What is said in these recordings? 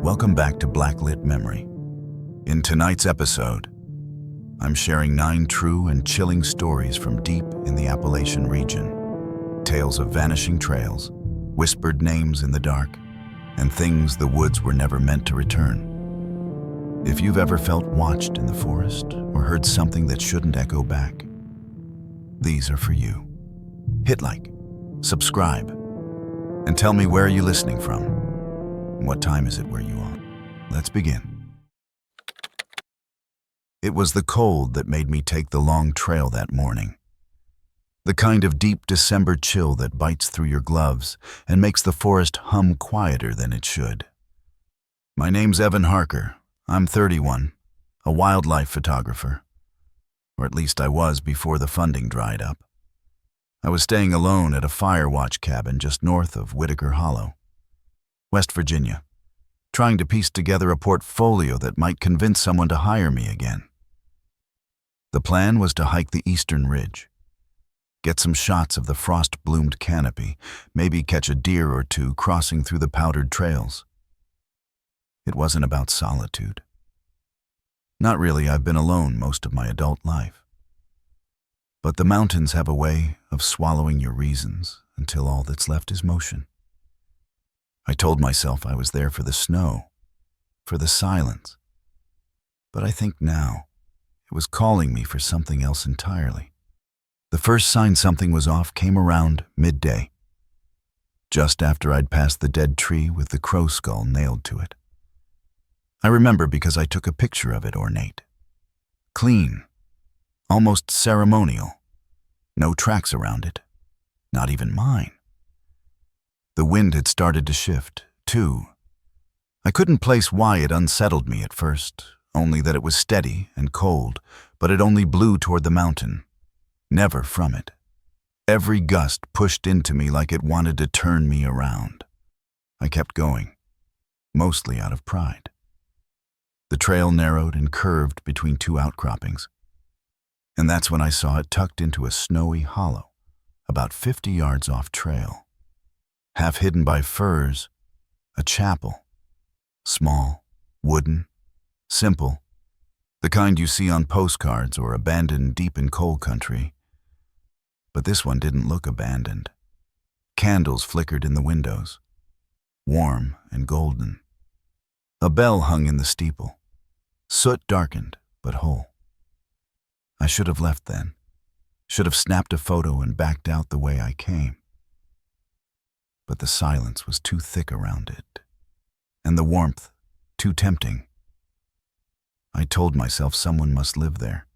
Welcome back to Blacklit Memory. In tonight's episode, I'm sharing 9 true and chilling stories from deep in the Appalachian region. Tales of vanishing trails, whispered names in the dark, and things the woods were never meant to return. If you've ever felt watched in the forest or heard something that shouldn't echo back, these are for you. Hit like, subscribe, and tell me where are you listening from? What time is it where you are? Let's begin. It was the cold that made me take the long trail that morning. The kind of deep December chill that bites through your gloves and makes the forest hum quieter than it should. My name's Evan Harker. I'm 31, a wildlife photographer. Or at least I was before the funding dried up. I was staying alone at a fire watch cabin just north of Whitaker Hollow, West Virginia, trying to piece together a portfolio that might convince someone to hire me again. The plan was to hike the eastern ridge, get some shots of the frost-bloomed canopy, maybe catch a deer or two crossing through the powdered trails. It wasn't about solitude. Not really, I've been alone most of my adult life. But the mountains have a way of swallowing your reasons until all that's left is motion. I told myself I was there for the snow, for the silence. But I think now it was calling me for something else entirely. The first sign something was off came around midday, just after I'd passed the dead tree with the crow skull nailed to it. I remember because I took a picture of it ornate. Clean, almost ceremonial. No tracks around it, not even mine. The wind had started to shift, too. I couldn't place why it unsettled me at first, only that it was steady and cold, but it only blew toward the mountain, never from it. Every gust pushed into me like it wanted to turn me around. I kept going, mostly out of pride. The trail narrowed and curved between 2 outcroppings, and that's when I saw it tucked into a snowy hollow, about 50 yards off trail. Half hidden by firs, a chapel. Small, wooden, simple, the kind you see on postcards or abandoned deep in coal country. But this one didn't look abandoned. Candles flickered in the windows, warm and golden. A bell hung in the steeple, soot darkened but whole. I should have left then, should have snapped a photo and backed out the way I came. But the silence was too thick around it, and the warmth too tempting. I told myself someone must live there,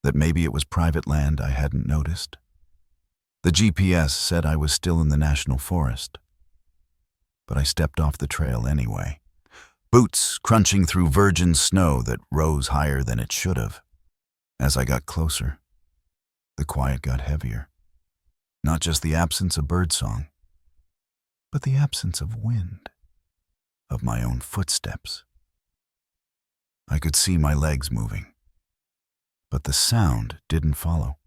that maybe it was private land I hadn't noticed. The GPS said I was still in the national forest, but I stepped off the trail anyway, boots crunching through virgin snow that rose higher than it should have. As I got closer, the quiet got heavier, not just the absence of birdsong, but the absence of wind, of my own footsteps. I could see my legs moving, but the sound didn't follow.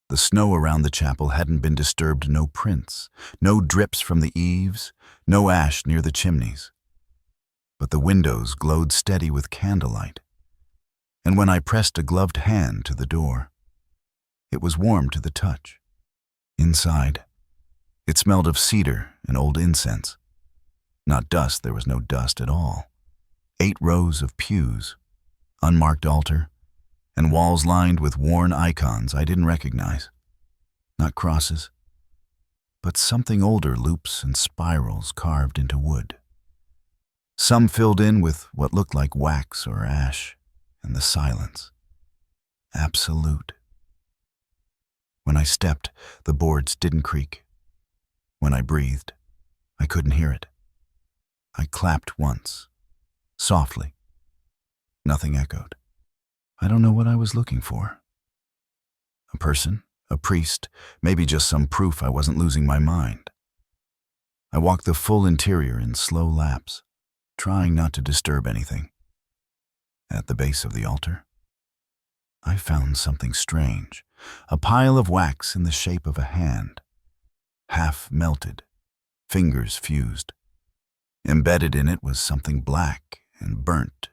The snow around the chapel hadn't been disturbed, no prints, no drips from the eaves, no ash near the chimneys. But the windows glowed steady with candlelight, and when I pressed a gloved hand to the door, it was warm to the touch. Inside, it smelled of cedar and old incense. Not dust, there was no dust at all. 8 rows of pews, unmarked altar, and walls lined with worn icons I didn't recognize. Not crosses, but something older, loops and spirals carved into wood. Some filled in with what looked like wax or ash, and the silence. Absolute. When I stepped, the boards didn't creak. When I breathed, I couldn't hear it. I clapped once, softly. Nothing echoed. I don't know what I was looking for. A person, a priest, maybe just some proof I wasn't losing my mind. I walked the full interior in slow laps, trying not to disturb anything. At the base of the altar, I found something strange, a pile of wax in the shape of a hand, half melted, fingers fused. Embedded in it was something black and burnt,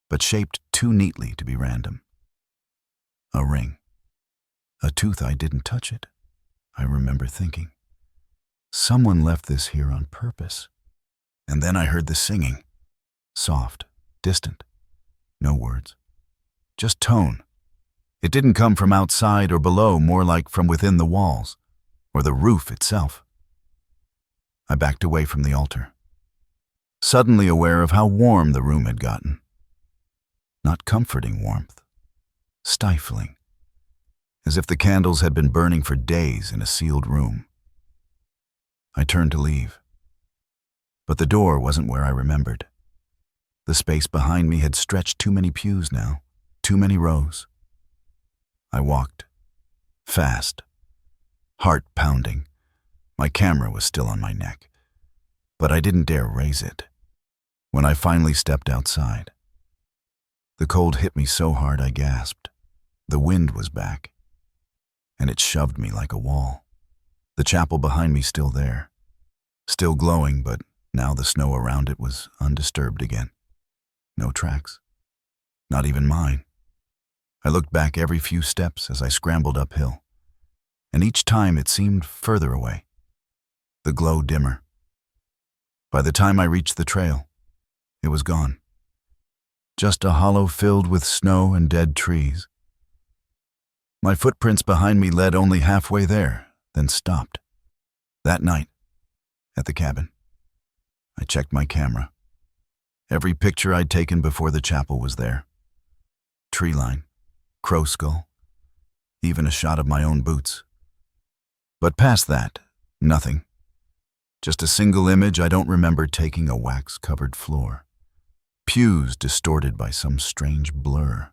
but shaped too neatly to be random. A ring. A tooth. I didn't touch it, I remember thinking. Someone left this here on purpose. And then I heard the singing. Soft, distant. No words. Just tone. It didn't come from outside or below, more like from within the walls, or the roof itself. I backed away from the altar, suddenly aware of how warm the room had gotten. Not comforting warmth. Stifling. As if the candles had been burning for days in a sealed room. I turned to leave. But the door wasn't where I remembered. The space behind me had stretched too many pews now, too many rows. I walked. Fast. Heart pounding. My camera was still on my neck. But I didn't dare raise it. When I finally stepped outside, the cold hit me so hard I gasped. The wind was back, and it shoved me like a wall. The chapel behind me still there, still glowing, but now the snow around it was undisturbed again. No tracks. Not even mine. I looked back every few steps as I scrambled uphill, and each time it seemed further away. The glow dimmer. By the time I reached the trail, it was gone. Just a hollow filled with snow and dead trees. My footprints behind me led only halfway there, then stopped. That night, at the cabin, I checked my camera. Every picture I'd taken before the chapel was there. Tree line, crow skull, even a shot of my own boots. But past that, nothing. Just a single image I don't remember taking, a wax-covered floor. Pews distorted by some strange blur.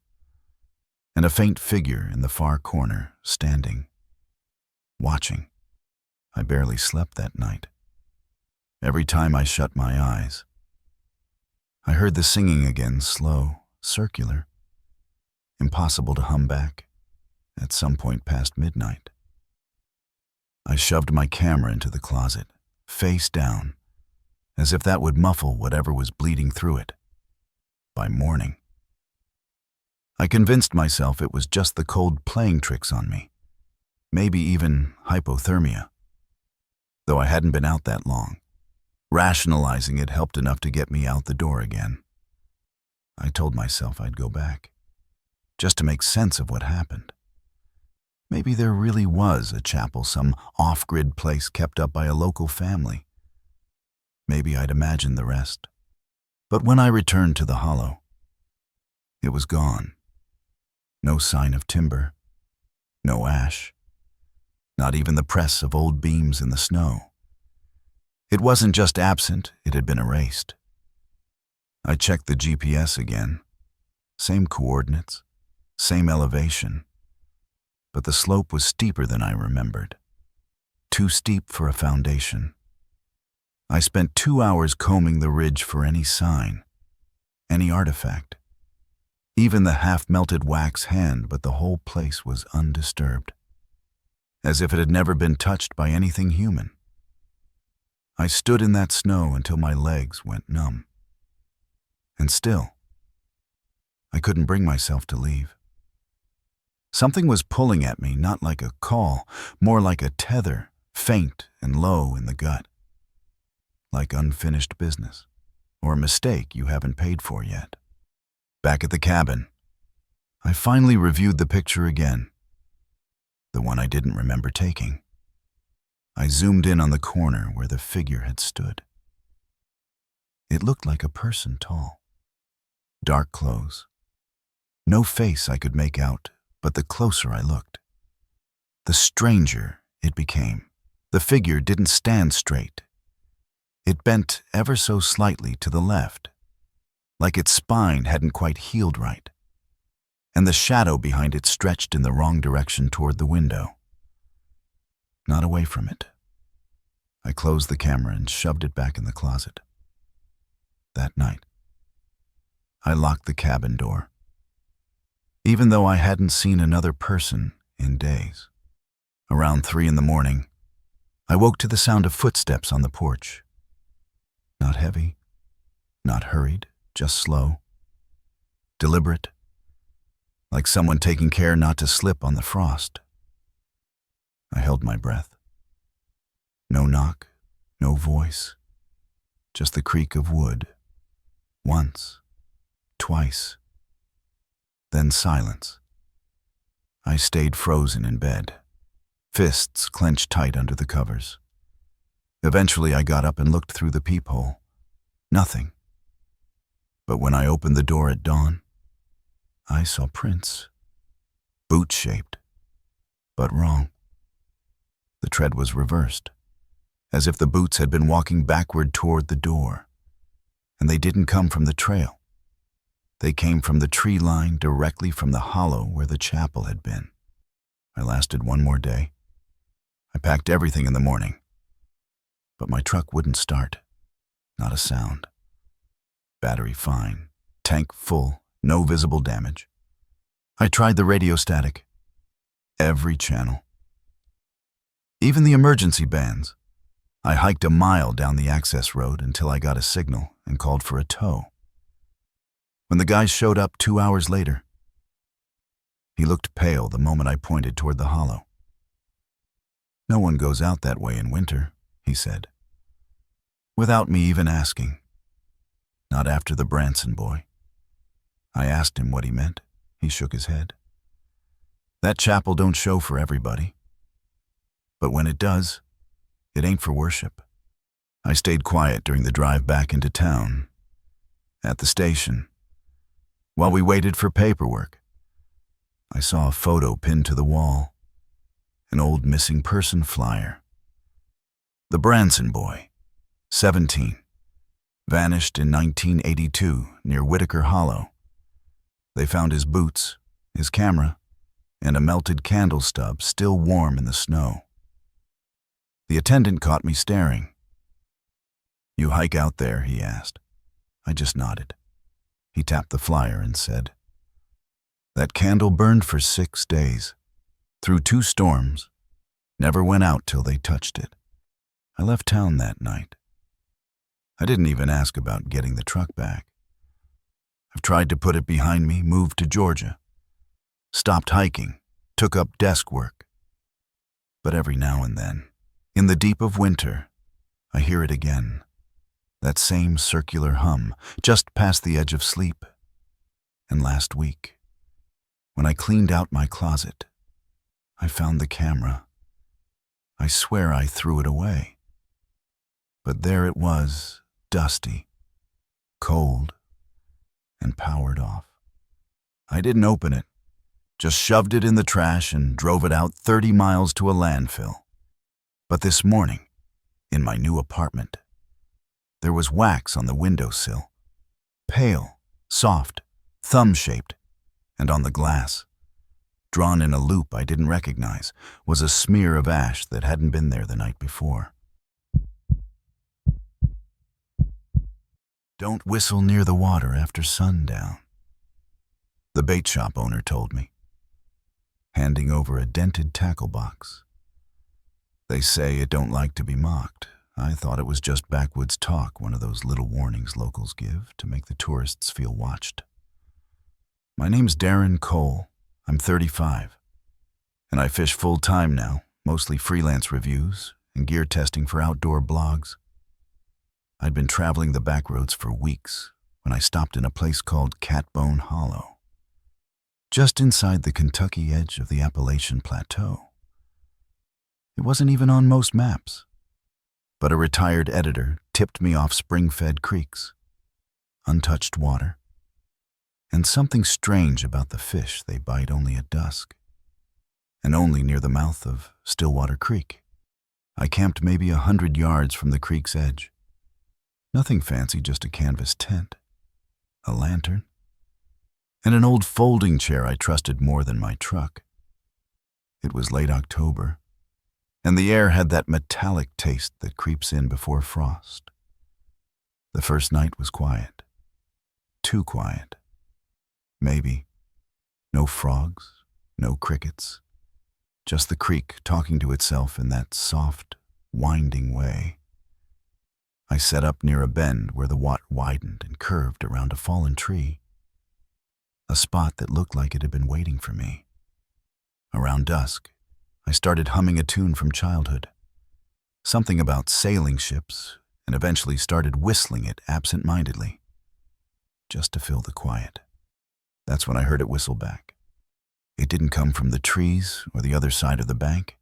And a faint figure in the far corner, standing, watching. I barely slept that night. Every time I shut my eyes, I heard the singing again, slow, circular, impossible to hum back, at some point past midnight. I shoved my camera into the closet, face down, as if that would muffle whatever was bleeding through it. By morning, I convinced myself it was just the cold playing tricks on me, maybe even hypothermia. Though I hadn't been out that long, rationalizing it helped enough to get me out the door again. I told myself I'd go back, just to make sense of what happened. Maybe there really was a chapel, some off-grid place kept up by a local family. Maybe I'd imagined the rest. But when I returned to the hollow, it was gone. No sign of timber, no ash, not even the press of old beams in the snow. It wasn't just absent, it had been erased. I checked the GPS again. Same coordinates, same elevation. But the slope was steeper than I remembered. Too steep for a foundation. I spent 2 hours combing the ridge for any sign, any artifact. Even the half-melted wax hand, but the whole place was undisturbed, as if it had never been touched by anything human. I stood in that snow until my legs went numb. And still, I couldn't bring myself to leave. Something was pulling at me, not like a call, more like a tether, faint and low in the gut. Like unfinished business, or a mistake you haven't paid for yet. Back at the cabin, I finally reviewed the picture again, the one I didn't remember taking. I zoomed in on the corner where the figure had stood. It looked like a person tall. Dark clothes. No face I could make out, but the closer I looked, the stranger it became. The figure didn't stand straight. It bent ever so slightly to the left, like its spine hadn't quite healed right, and the shadow behind it stretched in the wrong direction toward the window. Not away from it. I closed the camera and shoved it back in the closet. That night, I locked the cabin door, even though I hadn't seen another person in days. Around 3 in the morning, I woke to the sound of footsteps on the porch. Not heavy, not hurried, just slow, deliberate, like someone taking care not to slip on the frost. I held my breath. No knock, no voice, just the creak of wood. Once, twice, then silence. I stayed frozen in bed, fists clenched tight under the covers. Eventually I got up and looked through the peephole. Nothing. But when I opened the door at dawn, I saw prints. Boot-shaped, but wrong. The tread was reversed, as if the boots had been walking backward toward the door. And they didn't come from the trail. They came from the tree line directly from the hollow where the chapel had been. I lasted one more day. I packed everything in the morning. But my truck wouldn't start. Not a sound. Battery fine. Tank full. No visible damage. I tried the radio static. Every channel. Even the emergency bands. I hiked a mile down the access road until I got a signal and called for a tow. When the guy showed up 2 hours later, he looked pale the moment I pointed toward the hollow. "No one goes out that way in winter," he said, without me even asking. Not after the Branson boy. I asked him what he meant. He shook his head. "That chapel don't show for everybody. But when it does, it ain't for worship." I stayed quiet during the drive back into town. At the station, while we waited for paperwork, I saw a photo pinned to the wall. An old missing person flyer. The Branson boy, 17, vanished in 1982 near Whitaker Hollow. They found his boots, his camera, and a melted candle stub still warm in the snow. The attendant caught me staring. "You hike out there?" he asked. I just nodded. He tapped the flyer and said, "That candle burned for 6 days, through 2 storms, never went out till they touched it." I left town that night. I didn't even ask about getting the truck back. I've tried to put it behind me, moved to Georgia, stopped hiking, took up desk work. But every now and then, in the deep of winter, I hear it again. That same circular hum, just past the edge of sleep. And last week, when I cleaned out my closet, I found the camera. I swear I threw it away. But there it was, dusty, cold, and powered off. I didn't open it, just shoved it in the trash and drove it out 30 miles to a landfill. But this morning, in my new apartment, there was wax on the windowsill, pale, soft, thumb-shaped, and on the glass, drawn in a loop I didn't recognize, was a smear of ash that hadn't been there the night before. "Don't whistle near the water after sundown," the bait shop owner told me, handing over a dented tackle box. "They say it don't like to be mocked." I thought it was just backwoods talk, one of those little warnings locals give to make the tourists feel watched. "My name's Darren Cole. I'm 35, and I fish full-time now, mostly freelance reviews and gear testing for outdoor blogs. I'd been traveling the back roads for weeks when I stopped in a place called Catbone Hollow, just inside the Kentucky edge of the Appalachian Plateau. It wasn't even on most maps, but a retired editor tipped me off spring-fed creeks, untouched water, and something strange about the fish they bite only at dusk, and only near the mouth of Stillwater Creek. I camped maybe 100 yards from the creek's edge. Nothing fancy, just a canvas tent, a lantern, and an old folding chair I trusted more than my truck. It was late October, and the air had that metallic taste that creeps in before frost. The first night was quiet. Too quiet. Maybe. No frogs, no crickets. Just the creek talking to itself in that soft, winding way. I set up near a bend where the water widened and curved around a fallen tree, a spot that looked like it had been waiting for me. Around dusk, I started humming a tune from childhood, something about sailing ships, and eventually started whistling it absent-mindedly, just to fill the quiet. That's when I heard it whistle back. It didn't come from the trees or the other side of the bank.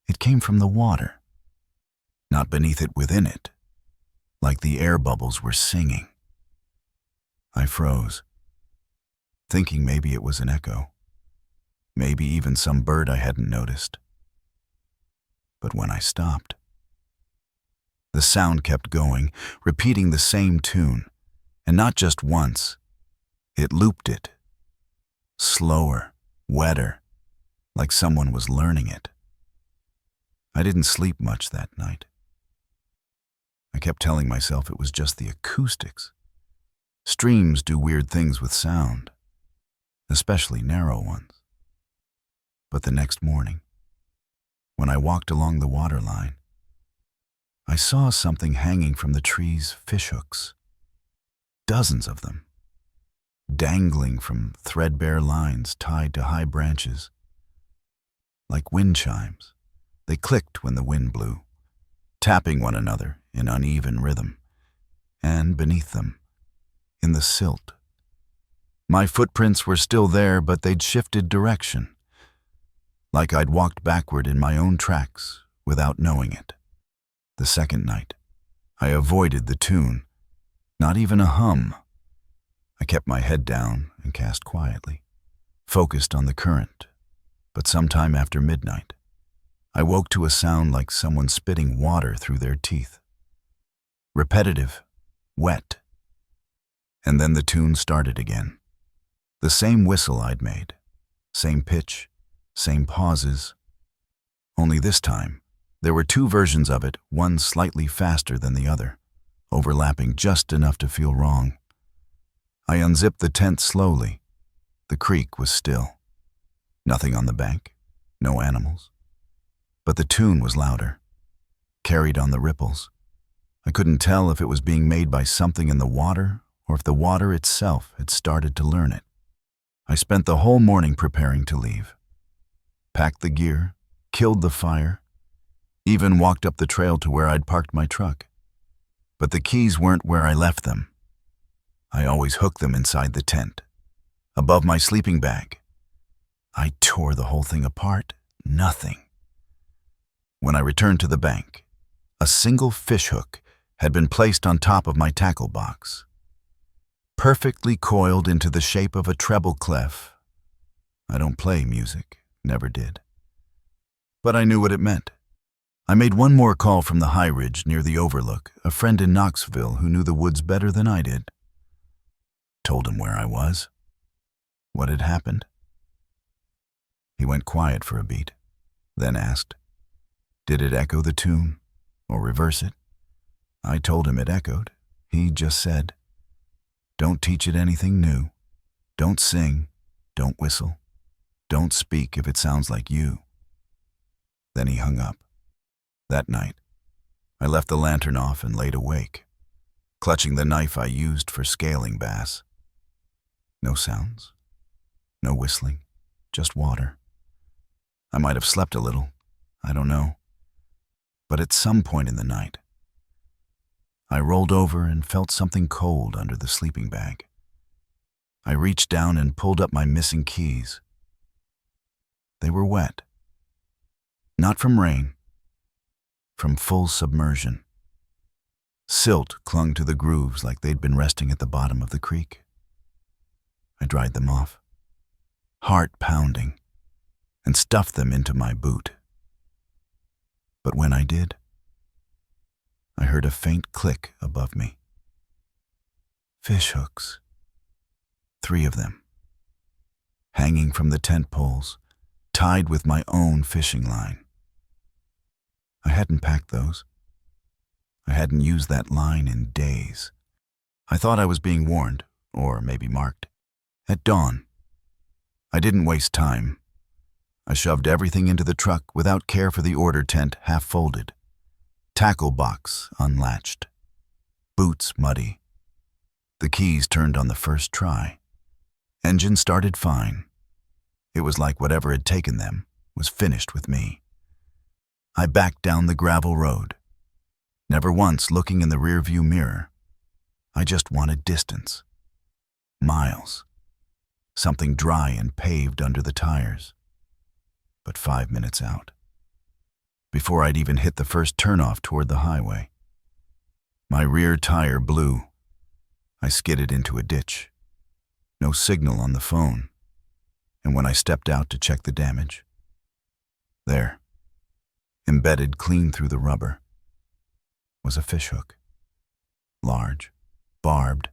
It came from the water, not beneath it, within it, like the air bubbles were singing. I froze, thinking maybe it was an echo, maybe even some bird I hadn't noticed. But when I stopped, the sound kept going, repeating the same tune, and not just once. It looped it, slower, wetter, like someone was learning it. I didn't sleep much that night. I kept telling myself it was just the acoustics. Streams do weird things with sound, especially narrow ones. But the next morning, when I walked along the waterline, I saw something hanging from the tree's fishhooks. Dozens of them, dangling from threadbare lines tied to high branches. Like wind chimes, they clicked when the wind blew, tapping one another in uneven rhythm. And beneath them, in the silt, my footprints were still there, but they'd shifted direction, like I'd walked backward in my own tracks without knowing it. The second night, I avoided the tune, not even a hum. I kept my head down and cast quietly, focused on the current. But sometime after midnight, I woke to a sound like someone spitting water through their teeth. Repetitive, wet. And then the tune started again. The same whistle I'd made, same pitch, same pauses. Only this time, there were two versions of it, one slightly faster than the other, overlapping just enough to feel wrong. I unzipped the tent slowly. The creek was still. Nothing on the bank, no animals. But the tune was louder, carried on the ripples. I couldn't tell if it was being made by something in the water or if the water itself had started to learn it. I spent the whole morning preparing to leave. Packed the gear, killed the fire, even walked up the trail to where I'd parked my truck. But the keys weren't where I left them. I always hooked them inside the tent, above my sleeping bag. I tore the whole thing apart. Nothing. When I returned to the bank, a single fishhook had been placed on top of my tackle box, perfectly coiled into the shape of a treble clef. I don't play music, never did. But I knew what it meant. I made one more call from the high ridge near the overlook, a friend in Knoxville who knew the woods better than I did. Told him where I was, what had happened. He went quiet for a beat, then asked, did it echo the tune, or reverse it? I told him it echoed. He just said, don't teach it anything new. Don't sing, don't whistle, don't speak if it sounds like you. Then he hung up. That night, I left the lantern off and laid awake, clutching the knife I used for scaling bass. No sounds, no whistling, just water. I might have slept a little, I don't know. But at some point in the night, I rolled over and felt something cold under the sleeping bag. I reached down and pulled up my missing keys. They were wet. Not from rain, from full submersion. Silt clung to the grooves like they'd been resting at the bottom of the creek. I dried them off, heart pounding, and stuffed them into my boot. But when I did, I heard a faint click above me. Fish hooks. 3 of them, hanging from the tent poles, tied with my own fishing line. I hadn't packed those. I hadn't used that line in days. I thought I was being warned, or maybe marked. At dawn, I didn't waste time. I shoved everything into the truck without care for the order tent half folded, tackle box unlatched. boots muddy. The keys turned on the first try. Engine started fine. It was like whatever had taken them was finished with me. I backed down the gravel road, never once looking in the rearview mirror. I just wanted distance. Miles. Something dry and paved under the tires. But 5 minutes out, before I'd even hit the first turnoff toward the highway, my rear tire blew. I skidded into a ditch. No signal on the phone. And when I stepped out to check the damage, there, embedded clean through the rubber, was a fishhook. Large, barbed,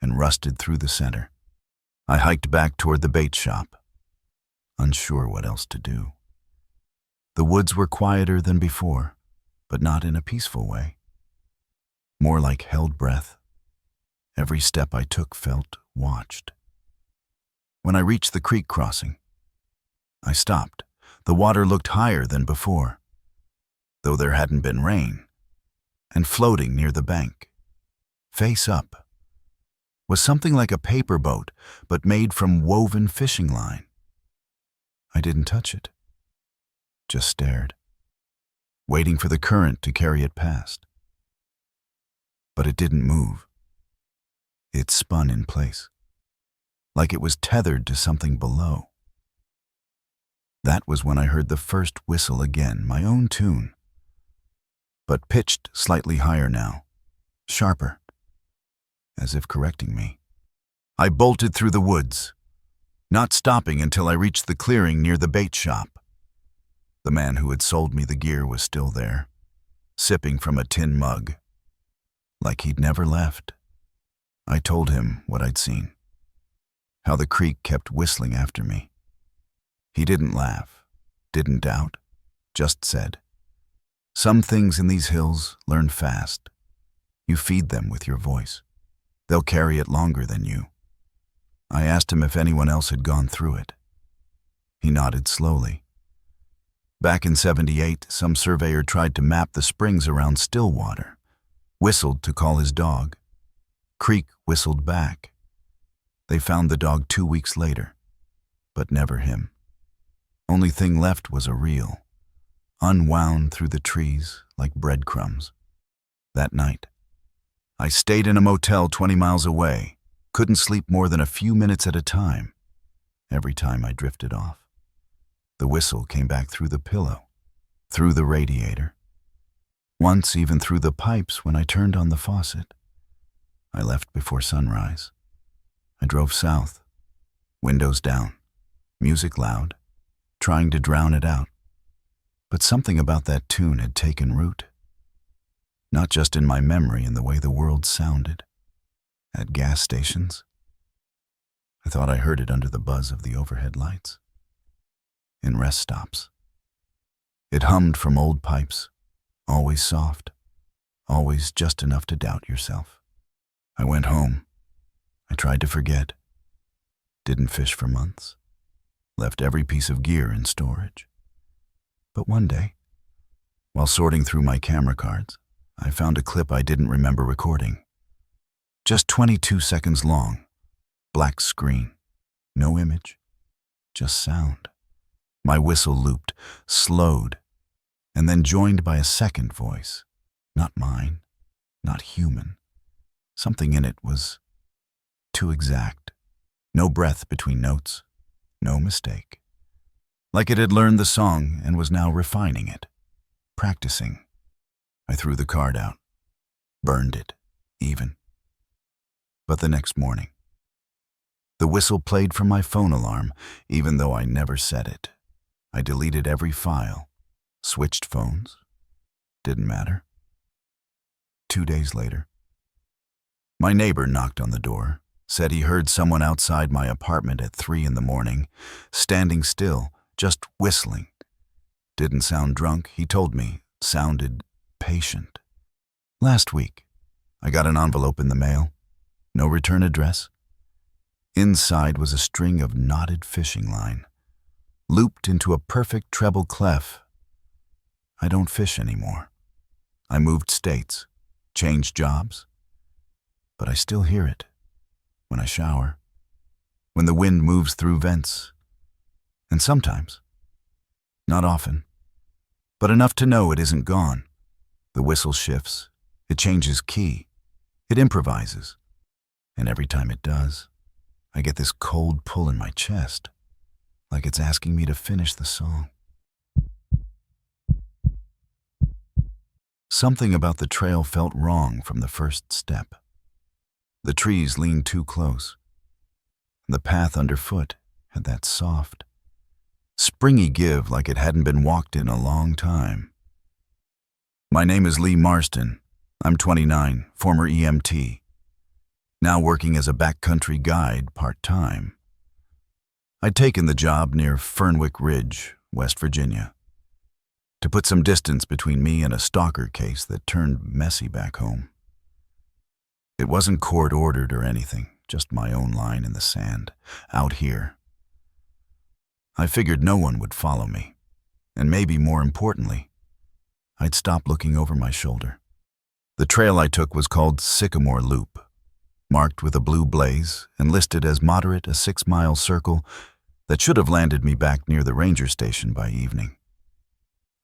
and rusted through the center. I hiked back toward the bait shop, unsure what else to do. The woods were quieter than before, but not in a peaceful way. More like held breath. Every step I took felt watched. When I reached the creek crossing, I stopped. The water looked higher than before, though there hadn't been rain, and floating near the bank, face up, was something like a paper boat, but made from woven fishing line. I didn't touch it, just stared, waiting for the current to carry it past. But it didn't move. It spun in place, like it was tethered to something below. That was when I heard the first whistle again, my own tune, but pitched slightly higher now, sharper, as if correcting me. I bolted through the woods, not stopping until I reached the clearing near the bait shop. The man who had sold me the gear was still there, sipping from a tin mug, like he'd never left. I told him what I'd seen, how the creek kept whistling after me. He didn't laugh, didn't doubt, just said, "Some things in these hills learn fast. You feed them with your voice. They'll carry it longer than you." I asked him if anyone else had gone through it. He nodded slowly. Back in '78, some surveyor tried to map the springs around Stillwater, whistled to call his dog. Creek whistled back. They found the dog 2 weeks later, but never him. Only thing left was a reel, unwound through the trees like breadcrumbs. That night, I stayed in a motel 20 miles away, couldn't sleep more than a few minutes at a time. Every time I drifted off, the whistle came back through the pillow, through the radiator, once even through the pipes when I turned on the faucet. I left before sunrise. I drove south, windows down, music loud, trying to drown it out. But something about that tune had taken root. Not just in my memory and the way the world sounded. At gas stations, I thought I heard it under the buzz of the overhead lights. In rest stops, it hummed from old pipes, always soft, always just enough to doubt yourself. I went home. I tried to forget. Didn't fish for months. Left every piece of gear in storage. But one day, while sorting through my camera cards, I found a clip I didn't remember recording. Just 22 seconds long. Black screen. No image. Just sound. My whistle looped, slowed, and then joined by a second voice. Not mine. Not human. Something in it was too exact. No breath between notes. No mistake. Like it had learned the song and was now refining it. Practicing. I threw the card out. Burned it. Even. But the next morning, the whistle played from my phone alarm, even though I never set it. I deleted every file. Switched phones. Didn't matter. 2 days later, my neighbor knocked on the door, said he heard someone outside my apartment at 3 a.m, standing still, just whistling. Didn't sound drunk, he told me. Sounded patient. Last week, I got an envelope in the mail. No return address. Inside was a string of knotted fishing line, looped into a perfect treble clef. I don't fish anymore. I moved states, changed jobs, but I still hear it when I shower, when the wind moves through vents, and sometimes, not often, but enough to know it isn't gone. The whistle shifts, it changes key, it improvises, and every time it does, I get this cold pull in my chest, like it's asking me to finish the song. Something about the trail felt wrong from the first step. The trees leaned too close. The path underfoot had that soft, springy give like it hadn't been walked in a long time. My name is Lee Marston. I'm 29, former EMT, now working as a backcountry guide part-time. I'd taken the job near Fernwick Ridge, West Virginia, to put some distance between me and a stalker case that turned messy back home. It wasn't court-ordered or anything, just my own line in the sand, out here. I figured no one would follow me, and maybe more importantly, I'd stop looking over my shoulder. The trail I took was called Sycamore Loop, marked with a blue blaze and listed as moderate, a 6-mile circle that should have landed me back near the ranger station by evening.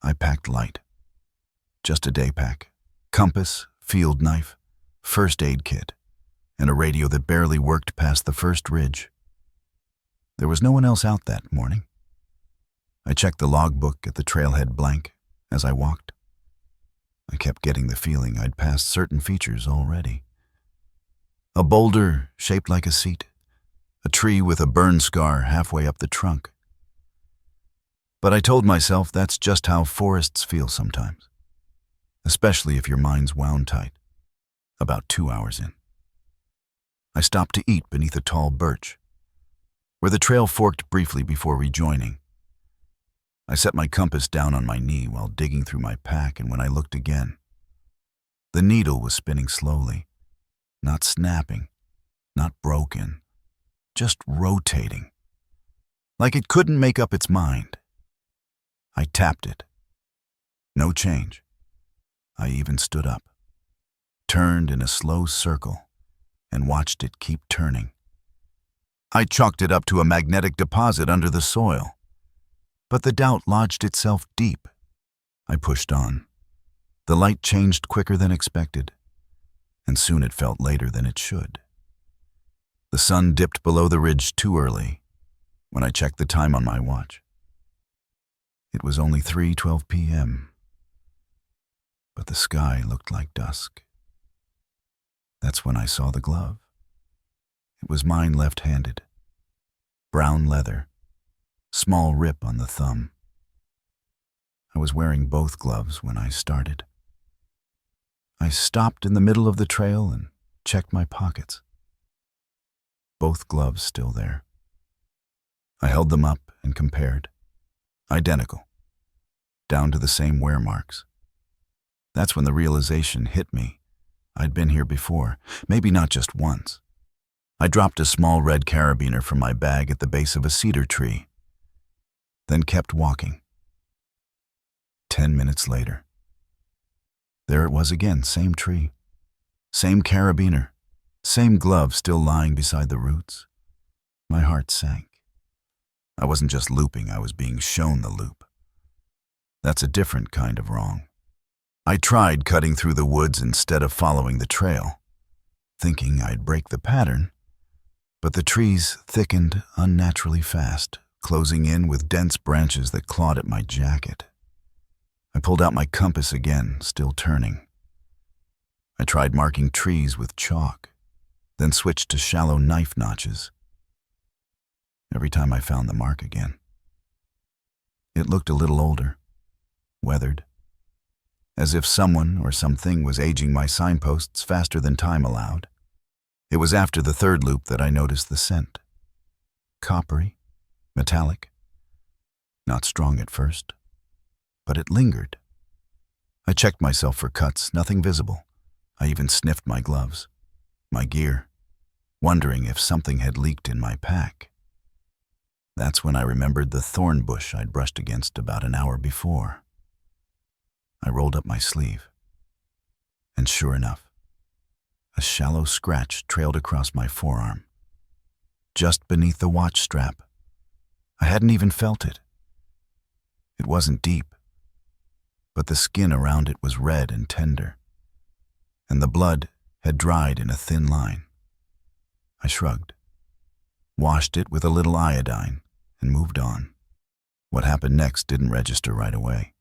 I packed light. Just a day pack, compass, field knife, first aid kit, and a radio that barely worked past the first ridge. There was no one else out that morning. I checked the logbook at the trailhead blank as I walked. I kept getting the feeling I'd passed certain features already. A boulder shaped like a seat, a tree with a burn scar halfway up the trunk. But I told myself that's just how forests feel sometimes, especially if your mind's wound tight. About 2 hours in, I stopped to eat beneath a tall birch, where the trail forked briefly before rejoining. I set my compass down on my knee while digging through my pack, and when I looked again, the needle was spinning slowly, not snapping, not broken, just rotating, like it couldn't make up its mind. I tapped it. No change. I even stood up, turned in a slow circle, and watched it keep turning. I chalked it up to a magnetic deposit under the soil, but the doubt lodged itself deep. I pushed on. The light changed quicker than expected, and soon it felt later than it should. The sun dipped below the ridge too early when I checked the time on my watch. It was only 3:12 p.m., but the sky looked like dusk. That's when I saw the glove. It was mine left-handed. Brown leather, small rip on the thumb. I was wearing both gloves when I started. I stopped in the middle of the trail and checked my pockets. Both gloves still there. I held them up and compared. Identical, down to the same wear marks. That's when the realization hit me. I'd been here before, maybe not just once. I dropped a small red carabiner from my bag at the base of a cedar tree, then kept walking. 10 minutes later, there it was again, same tree, same carabiner, same glove still lying beside the roots. My heart sank. I wasn't just looping, I was being shown the loop. That's a different kind of wrong. I tried cutting through the woods instead of following the trail, thinking I'd break the pattern, but the trees thickened unnaturally fast, closing in with dense branches that clawed at my jacket. I pulled out my compass again, still turning. I tried marking trees with chalk, then switched to shallow knife notches. Every time I found the mark again, it looked a little older, weathered, as if someone or something was aging my signposts faster than time allowed. It was after the third loop that I noticed the scent. Coppery, metallic, not strong at first, but it lingered. I checked myself for cuts, nothing visible. I even sniffed my gloves, my gear, wondering if something had leaked in my pack. That's when I remembered the thorn bush I'd brushed against about an hour before. I rolled up my sleeve, and sure enough, A shallow scratch trailed across my forearm, just beneath the watch strap. I hadn't even felt it. It wasn't deep, but the skin around it was red and tender, and the blood had dried in a thin line. I shrugged, washed it with a little iodine, and moved on. What happened next didn't register right away.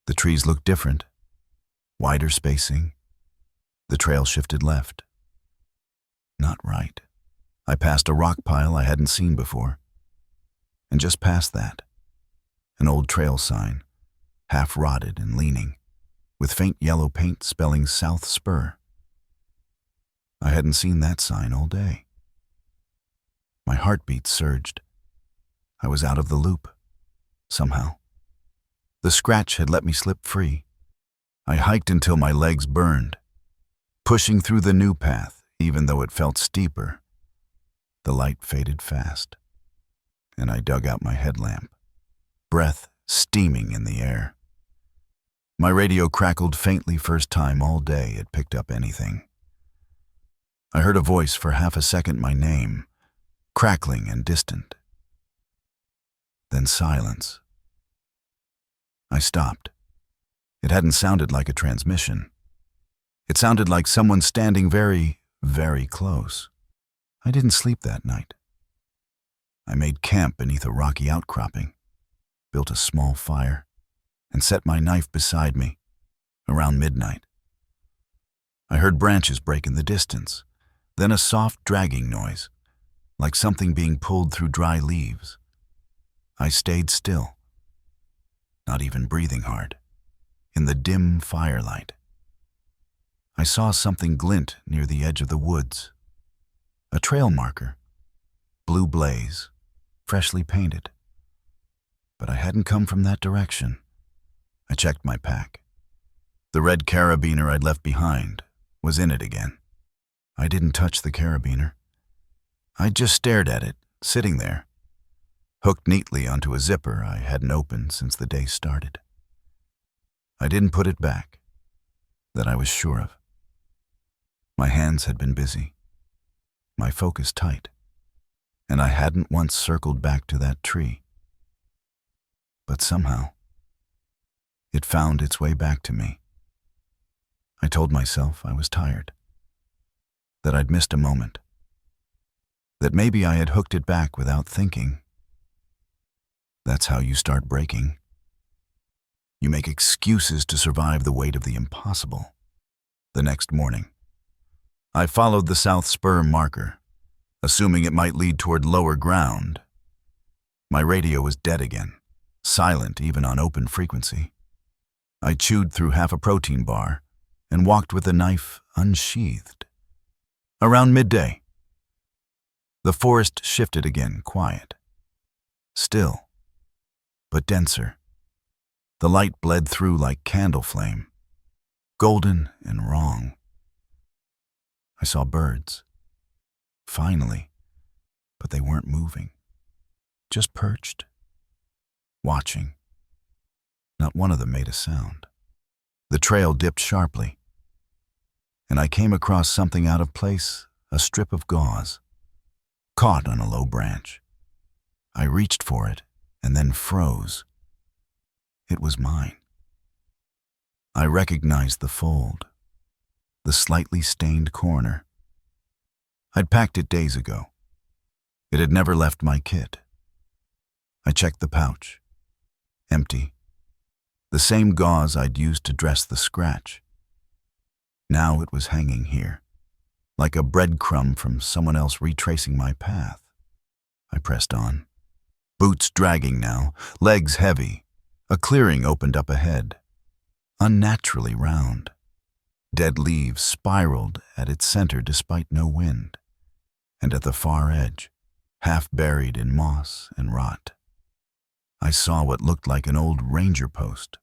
The trees looked different, wider spacing. The trail shifted left. Not right. I passed a rock pile I hadn't seen before. And just past that, an old trail sign, half rotted and leaning, with faint yellow paint spelling South Spur. I hadn't seen that sign all day. My heartbeat surged. I was out of the loop, somehow. The scratch had let me slip free. I hiked until my legs burned, pushing through the new path, even though it felt steeper. The light faded fast, and I dug out my headlamp, breath steaming in the air. My radio crackled faintly, first time all day it picked up anything. I heard a voice for half a second, my name, crackling and distant. Then silence. I stopped. It hadn't sounded like a transmission. It sounded like someone standing very, very close. I didn't sleep that night. I made camp beneath a rocky outcropping, built a small fire, and set my knife beside me. Around midnight, I heard branches break in the distance, then a soft dragging noise, like something being pulled through dry leaves. I stayed still, not even breathing hard. In the dim firelight, I saw something glint near the edge of the woods. A trail marker, blue blaze, freshly painted. But I hadn't come from that direction. I checked my pack. The red carabiner I'd left behind was in it again. I didn't touch the carabiner. I just stared at it, sitting there, hooked neatly onto a zipper I hadn't opened since the day started. I didn't put it back, that I was sure of. My hands had been busy, my focus tight, and I hadn't once circled back to that tree. But somehow, it found its way back to me. I told myself I was tired, that I'd missed a moment, that maybe I had hooked it back without thinking. That's how you start breaking. You make excuses to survive the weight of the impossible. The next morning, I followed the South Spur marker, assuming it might lead toward lower ground. My radio was dead again, silent even on open frequency. I chewed through half a protein bar and walked with the knife unsheathed. Around midday, the forest shifted again, quiet, still, but denser. The light bled through like candle flame, golden and wrong. I saw birds, finally, but they weren't moving, just perched, watching. Not one of them made a sound. The trail dipped sharply, and I came across something out of place, a strip of gauze, caught on a low branch. I reached for it and then froze. It was mine. I recognized the fold, the slightly stained corner. I'd packed it days ago. It had never left my kit. I checked the pouch. Empty. The same gauze I'd used to dress the scratch. Now it was hanging here, like a breadcrumb from someone else retracing my path. I pressed on, boots dragging now, legs heavy. A clearing opened up ahead, unnaturally round. Dead leaves spiraled at its center despite no wind, and at the far edge, half buried in moss and rot, I saw what looked like an old ranger post,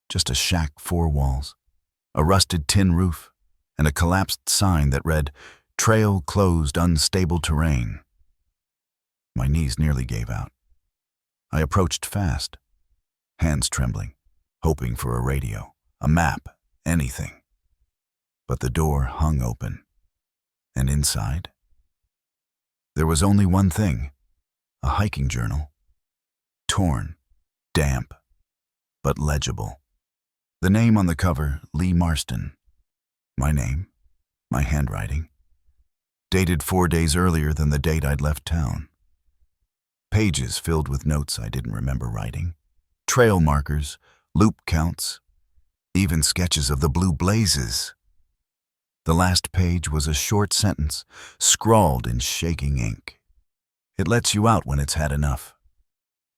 just a shack, 4 walls, a rusted tin roof, and a collapsed sign that read, "Trail closed, unstable terrain." My knees nearly gave out. I approached fast, hands trembling, hoping for a radio, a map, anything. but the door hung open. And inside, there was only one thing, a hiking journal. Torn, damp, but legible. The name on the cover, Lee Marston. My name, my handwriting. Dated 4 days earlier than the date I'd left town. Pages filled with notes I didn't remember writing. Trail markers, loop counts, even sketches of the blue blazes. The last page was a short sentence, scrawled in shaking ink. It lets you out when it's had enough.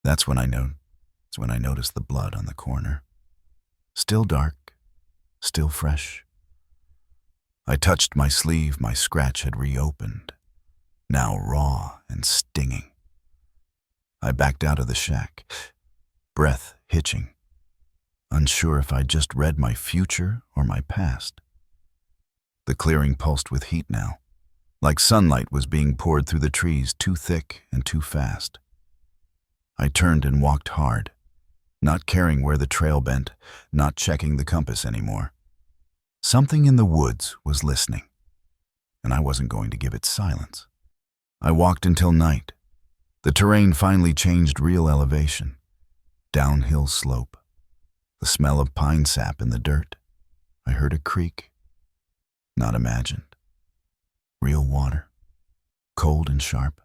That's when I noticed the blood on the corner. Still dark, still fresh. I touched my sleeve, my scratch had reopened, now raw and stinging. I backed out of the shack, breath hitching, unsure if I'd just read my future or my past. The clearing pulsed with heat now, like sunlight was being poured through the trees, too thick and too fast. I turned and walked hard, not caring where the trail bent, not checking the compass anymore. Something in the woods was listening, and I wasn't going to give it silence. I walked until night. The terrain finally changed real elevation. Downhill slope. The smell of pine sap in the dirt. I heard a creak. Not imagined. Real water. Cold and sharp.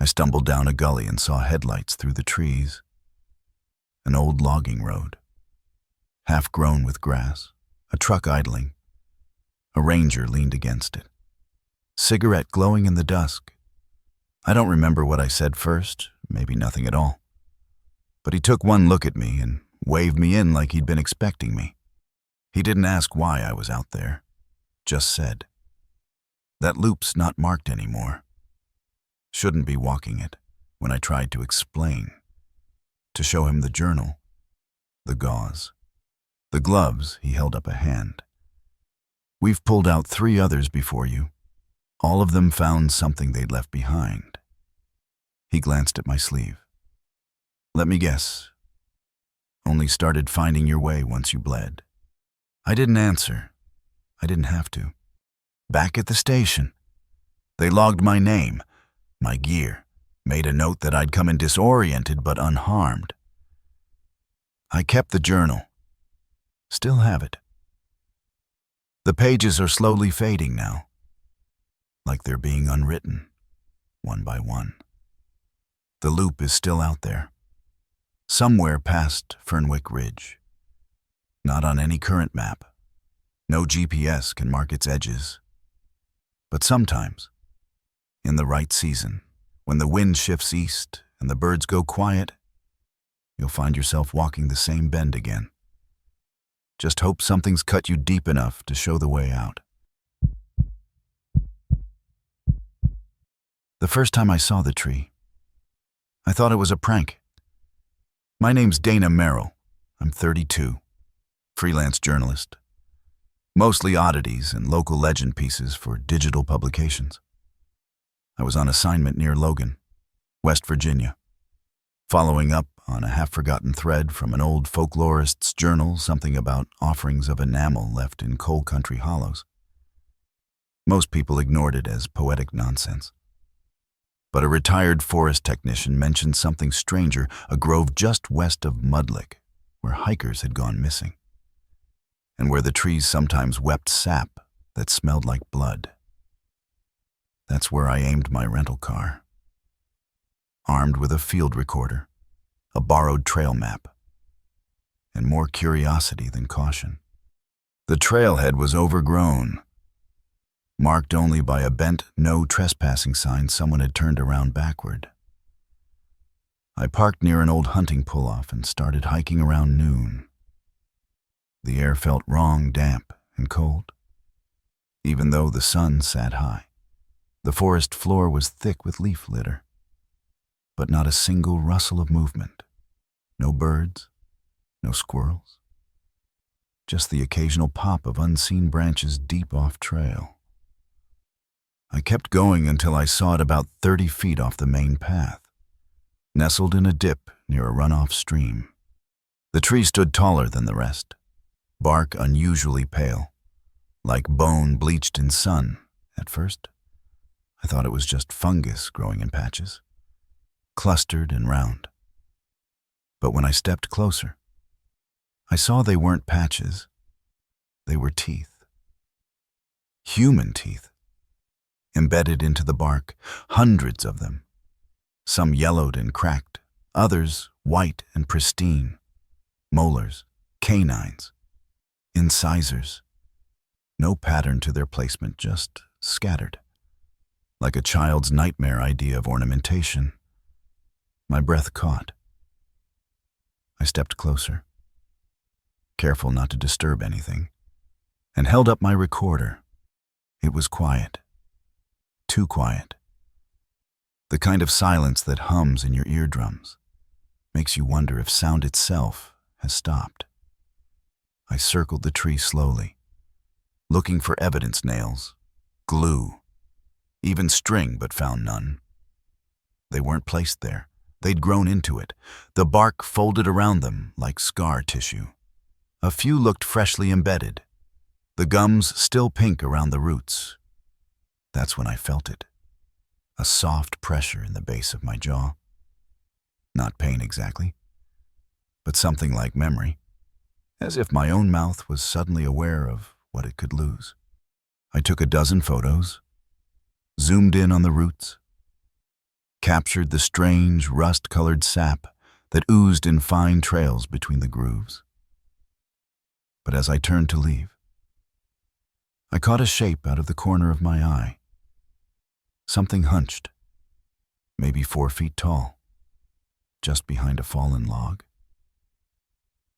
I stumbled down a gully and saw headlights through the trees. An old logging road. Half grown with grass. A truck idling. A ranger leaned against it. Cigarette glowing in the dusk. I don't remember what I said first, maybe nothing at all. But he took one look at me and waved me in like he'd been expecting me. He didn't ask why I was out there, just said, "That loop's not marked anymore. Shouldn't be walking it," when I tried to explain, to show him the journal, the gauze. The gloves, he held up a hand. "We've pulled out 3 others before you. All of them found something they'd left behind." He glanced at my sleeve. "Let me guess. Only started finding your way once you bled." I didn't answer. I didn't have to. Back at the station, they logged my name, my gear, made a note that I'd come in disoriented but unharmed. I kept the journal. Still have it. The pages are slowly fading now, like they're being unwritten, one by one. The loop is still out there, somewhere past Fernwick Ridge. Not on any current map. No GPS can mark its edges. But sometimes, in the right season, when the wind shifts east and the birds go quiet, you'll find yourself walking the same bend again. Just hope something's cut you deep enough to show the way out. The first time I saw the tree, I thought it was a prank. My name's Dana Merrill. I'm 32, freelance journalist. Mostly oddities and local legend pieces for digital publications. I was on assignment near Logan, West Virginia, following up on a half-forgotten thread from an old folklorist's journal, something about offerings of enamel left in coal country hollows. Most people ignored it as poetic nonsense. But a retired forest technician mentioned something stranger, a grove just west of Mudlick, where hikers had gone missing, and where the trees sometimes wept sap that smelled like blood. That's where I aimed my rental car, armed with a field recorder, a borrowed trail map, and more curiosity than caution. The trailhead was overgrown, marked only by a bent no trespassing sign someone had turned around backward. I parked near an old hunting pull-off and started hiking around noon. The air felt wrong, damp, and cold. Even though the sun sat high, the forest floor was thick with leaf litter, but not a single rustle of movement. No birds, no squirrels. Just the occasional pop of unseen branches deep off trail. I kept going until I saw it about 30 feet off the main path, nestled in a dip near a runoff stream. The tree stood taller than the rest, bark unusually pale, like bone bleached in sun. At first, I thought it was just fungus growing in patches, clustered and round. But when I stepped closer, I saw they weren't patches. They were teeth. Human teeth, embedded into the bark, hundreds of them. Some yellowed and cracked, others white and pristine. Molars, canines, incisors. No pattern to their placement, just scattered. Like a child's nightmare idea of ornamentation. My breath caught. I stepped closer, careful not to disturb anything, and held up my recorder. It was quiet. Too quiet. The kind of silence that hums in your eardrums, makes you wonder if sound itself has stopped. I circled the tree slowly, looking for evidence nails, glue, even string, but found none. They weren't placed there. They'd grown into it, the bark folded around them like scar tissue. A few looked freshly embedded, the gums still pink around the roots. That's when I felt it, a soft pressure in the base of my jaw. Not pain exactly, but something like memory, as if my own mouth was suddenly aware of what it could lose. I took a dozen photos, zoomed in on the roots, captured the strange rust-colored sap that oozed in fine trails between the grooves. But as I turned to leave, I caught a shape out of the corner of my eye. Something hunched, maybe 4 feet tall, just behind a fallen log.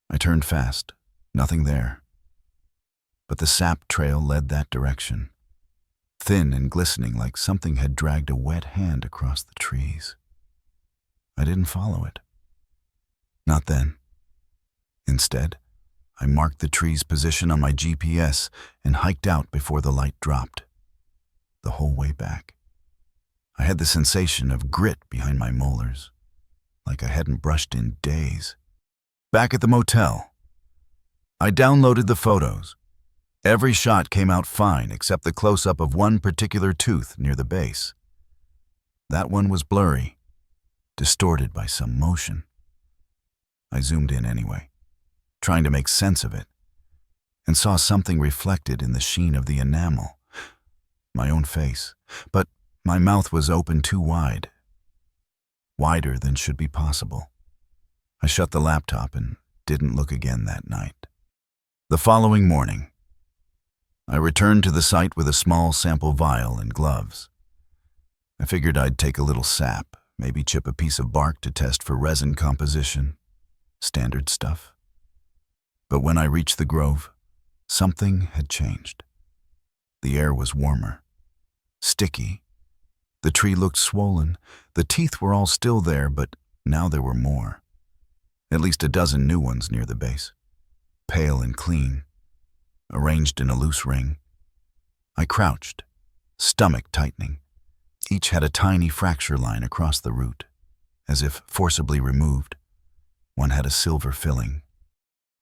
I turned fast, nothing there. But the sap trail led that direction, thin and glistening like something had dragged a wet hand across the trees. I didn't follow it. Not then. Instead, I marked the tree's position on my GPS and hiked out before the light dropped. The whole way back, I had the sensation of grit behind my molars, like I hadn't brushed in days. Back at the motel, I downloaded the photos. Every shot came out fine except the close-up of one particular tooth near the base. That one was blurry, distorted by some motion. I zoomed in anyway, trying to make sense of it, and saw something reflected in the sheen of the enamel. My own face, but my mouth was open too wide, wider than should be possible. I shut the laptop and didn't look again that night. The following morning, I returned to the site with a small sample vial and gloves. I figured I'd take a little sap, maybe chip a piece of bark to test for resin composition. Standard stuff. But when I reached the grove, something had changed. The air was warmer, sticky. The tree looked swollen. The teeth were all still there, but now there were more. At least a dozen new ones near the base, pale and clean, arranged in a loose ring. I crouched, stomach tightening. Each had a tiny fracture line across the root, as if forcibly removed. One had a silver filling.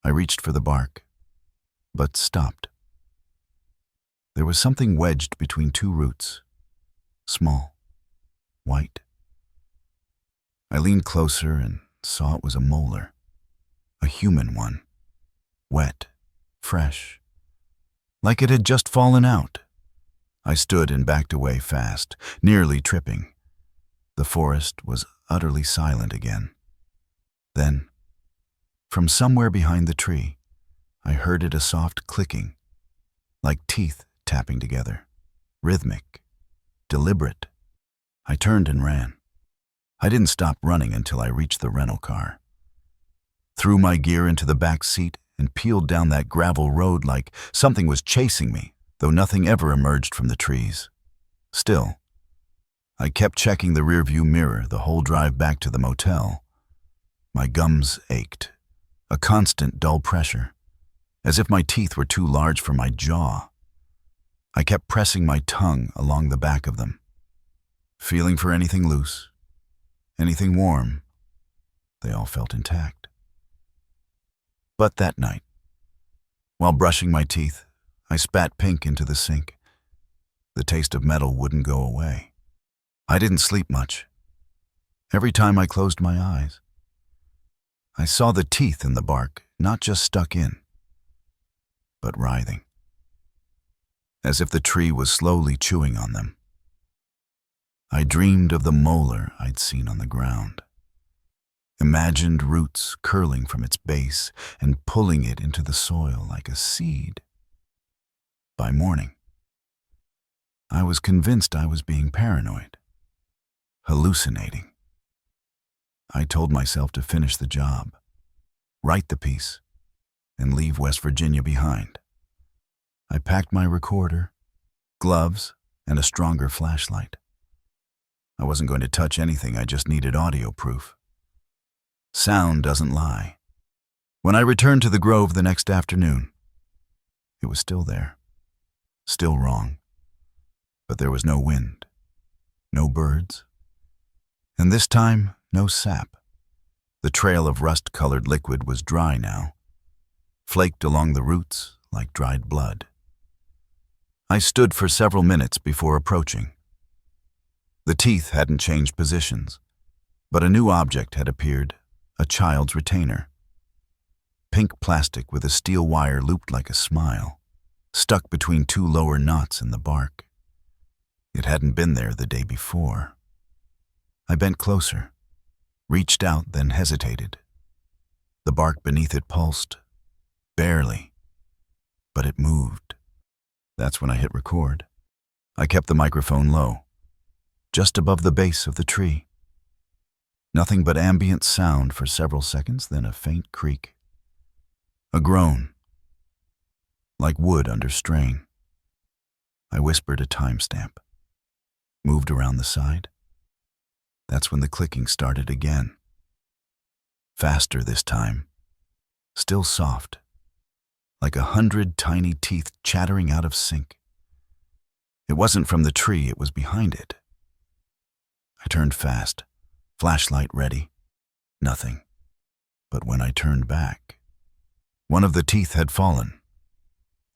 I reached for the bark, but stopped. There was something wedged between two roots, small, white. I leaned closer and saw it was a molar, a human one, wet, fresh, like it had just fallen out. I stood and backed away fast, nearly tripping. The forest was utterly silent again. Then, from somewhere behind the tree, I heard it a soft clicking, like teeth tapping together, rhythmic, deliberate. I turned and ran. I didn't stop running until I reached the rental car. Threw my gear into the back seat and peeled down that gravel road like something was chasing me, though nothing ever emerged from the trees. Still, I kept checking the rearview mirror the whole drive back to the motel. My gums ached, a constant dull pressure, as if my teeth were too large for my jaw. I kept pressing my tongue along the back of them, feeling for anything loose, anything warm. They all felt intact. But that night, while brushing my teeth, I spat pink into the sink. The taste of metal wouldn't go away. I didn't sleep much. Every time I closed my eyes, I saw the teeth in the bark, not just stuck in, but writhing, as if the tree was slowly chewing on them. I dreamed of the molar I'd seen on the ground, imagined roots curling from its base and pulling it into the soil like a seed. By morning, I was convinced I was being paranoid, hallucinating. I told myself to finish the job, write the piece, and leave West Virginia behind. I packed my recorder, gloves, and a stronger flashlight. I wasn't going to touch anything, I just needed audio proof. Sound doesn't lie. When I returned to the grove the next afternoon, it was still there, still wrong. But there was no wind, no birds, and this time, no sap. The trail of rust-colored liquid was dry now, flaked along the roots like dried blood. I stood for several minutes before approaching. The teeth hadn't changed positions, but a new object had appeared, a child's retainer. Pink plastic with a steel wire looped like a smile, stuck between two lower knots in the bark. It hadn't been there the day before. I bent closer, reached out, then hesitated. The bark beneath it pulsed, barely, but it moved. That's when I hit record. I kept the microphone low, just above the base of the tree. Nothing but ambient sound for several seconds, then a faint creak. A groan, like wood under strain. I whispered a timestamp, moved around the side. That's when the clicking started again. Faster this time, still soft, like 100 tiny teeth chattering out of sync. It wasn't from the tree, it was behind it. I turned fast, flashlight ready. Nothing. But when I turned back, one of the teeth had fallen,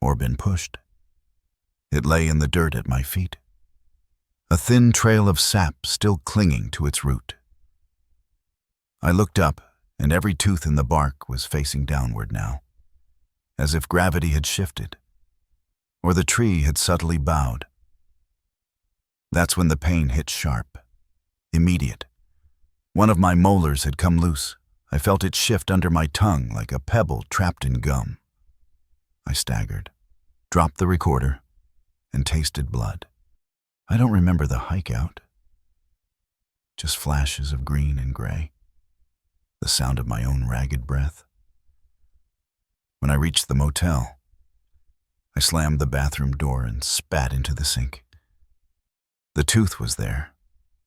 or been pushed. It lay in the dirt at my feet, a thin trail of sap still clinging to its root. I looked up, and every tooth in the bark was facing downward now, as if gravity had shifted, or the tree had subtly bowed. That's when the pain hit sharp, immediate. One of my molars had come loose. I felt it shift under my tongue like a pebble trapped in gum. I staggered, dropped the recorder, and tasted blood. I don't remember the hike out. Just flashes of green and gray, the sound of my own ragged breath. When I reached the motel, I slammed the bathroom door and spat into the sink. The tooth was there,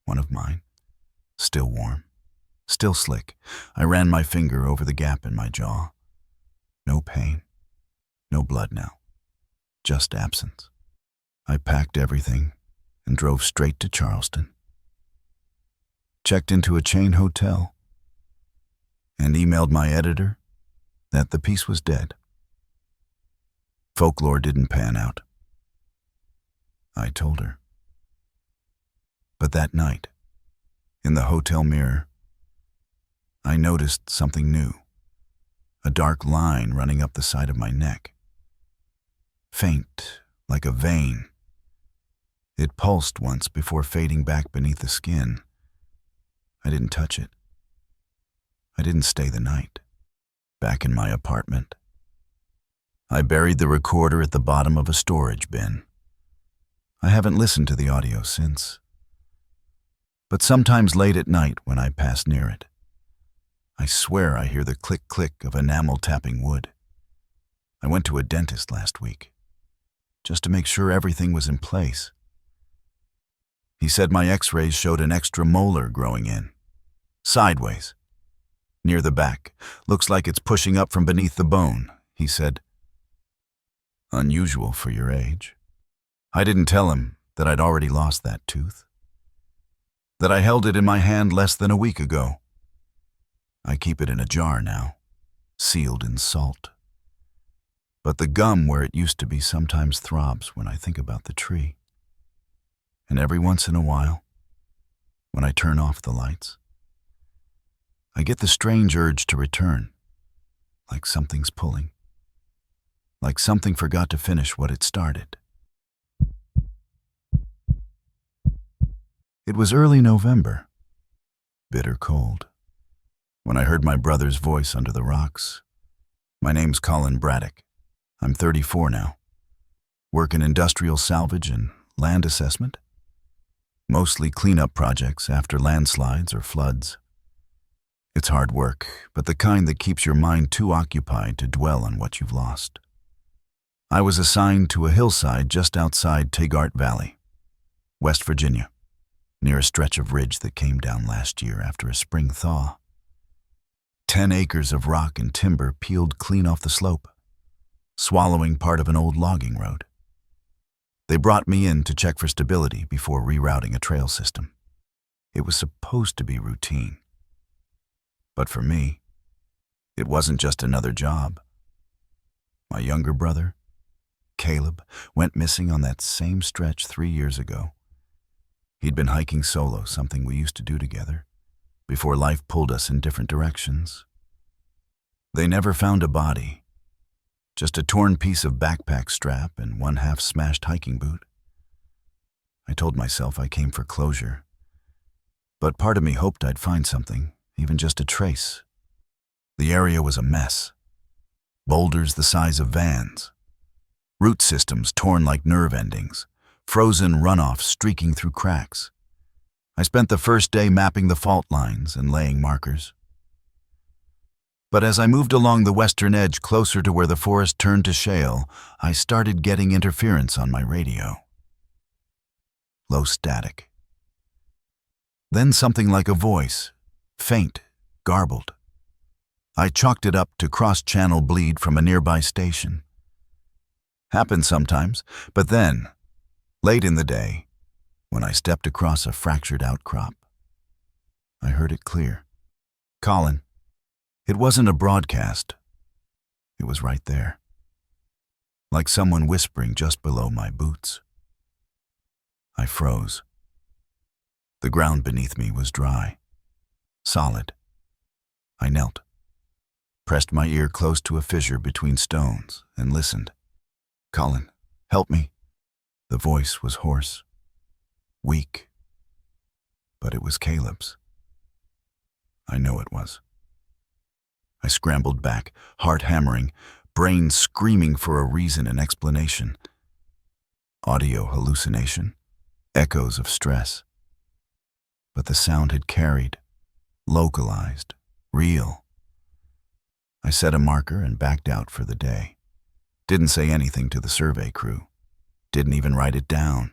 one of mine, still warm, still slick. I ran my finger over the gap in my jaw. No pain, no blood now, just absence. I packed everything and drove straight to Charleston. Checked into a chain hotel and emailed my editor that the piece was dead. Folklore didn't pan out. I told her. But that night, in the hotel mirror, I noticed something new, a dark line running up the side of my neck. Faint, like a vein. It pulsed once before fading back beneath the skin. I didn't touch it. I didn't stay the night. Back in my apartment, I buried the recorder at the bottom of a storage bin. I haven't listened to the audio since. But sometimes late at night when I pass near it, I swear I hear the click-click of enamel tapping wood. I went to a dentist last week, just to make sure everything was in place. He said my x-rays showed an extra molar growing in, sideways, near the back. Looks like it's pushing up from beneath the bone, he said. Unusual for your age. I didn't tell him that I'd already lost that tooth, that I held it in my hand less than a week ago. I keep it in a jar now, sealed in salt. but the gum where it used to be sometimes throbs when I think about the tree. And every once in a while, when I turn off the lights, I get the strange urge to return, like something's pulling, like something forgot to finish what it started. It was early November, bitter cold, when I heard my brother's voice under the rocks. My name's Colin Braddock. I'm 34 now. Work in industrial salvage and land assessment. Mostly cleanup projects after landslides or floods. It's hard work, but the kind that keeps your mind too occupied to dwell on what you've lost. I was assigned to a hillside just outside Taggart Valley, West Virginia, near a stretch of ridge that came down last year after a spring thaw. 10 acres of rock and timber peeled clean off the slope, swallowing part of an old logging road. They brought me in to check for stability before rerouting a trail system. It was supposed to be routine. But for me, it wasn't just another job. My younger brother, Caleb, went missing on that same stretch 3 years ago. He'd been hiking solo, something we used to do together, before life pulled us in different directions. They never found a body, just a torn piece of backpack strap and one half-smashed hiking boot. I told myself I came for closure, but part of me hoped I'd find something, even just a trace. The area was a mess. Boulders the size of vans, root systems torn like nerve endings, frozen runoff streaking through cracks. I spent the first day mapping the fault lines and laying markers. But as I moved along the western edge closer to where the forest turned to shale, I started getting interference on my radio. Low static. Then something like a voice, faint, garbled. I chalked it up to cross-channel bleed from a nearby station. Happened sometimes, but then, late in the day, when I stepped across a fractured outcrop, I heard it clear. Colin. It wasn't a broadcast. It was right there, like someone whispering just below my boots. I froze. The ground beneath me was dry, solid. I knelt, pressed my ear close to a fissure between stones, and listened. Colin, help me. The voice was hoarse, weak, but it was Caleb's. I know it was. I scrambled back, heart hammering, brain screaming for a reason and explanation. Audio hallucination, echoes of stress. But the sound had carried, localized, real. I set a marker and backed out for the day. Didn't say anything to the survey crew. Didn't even write it down.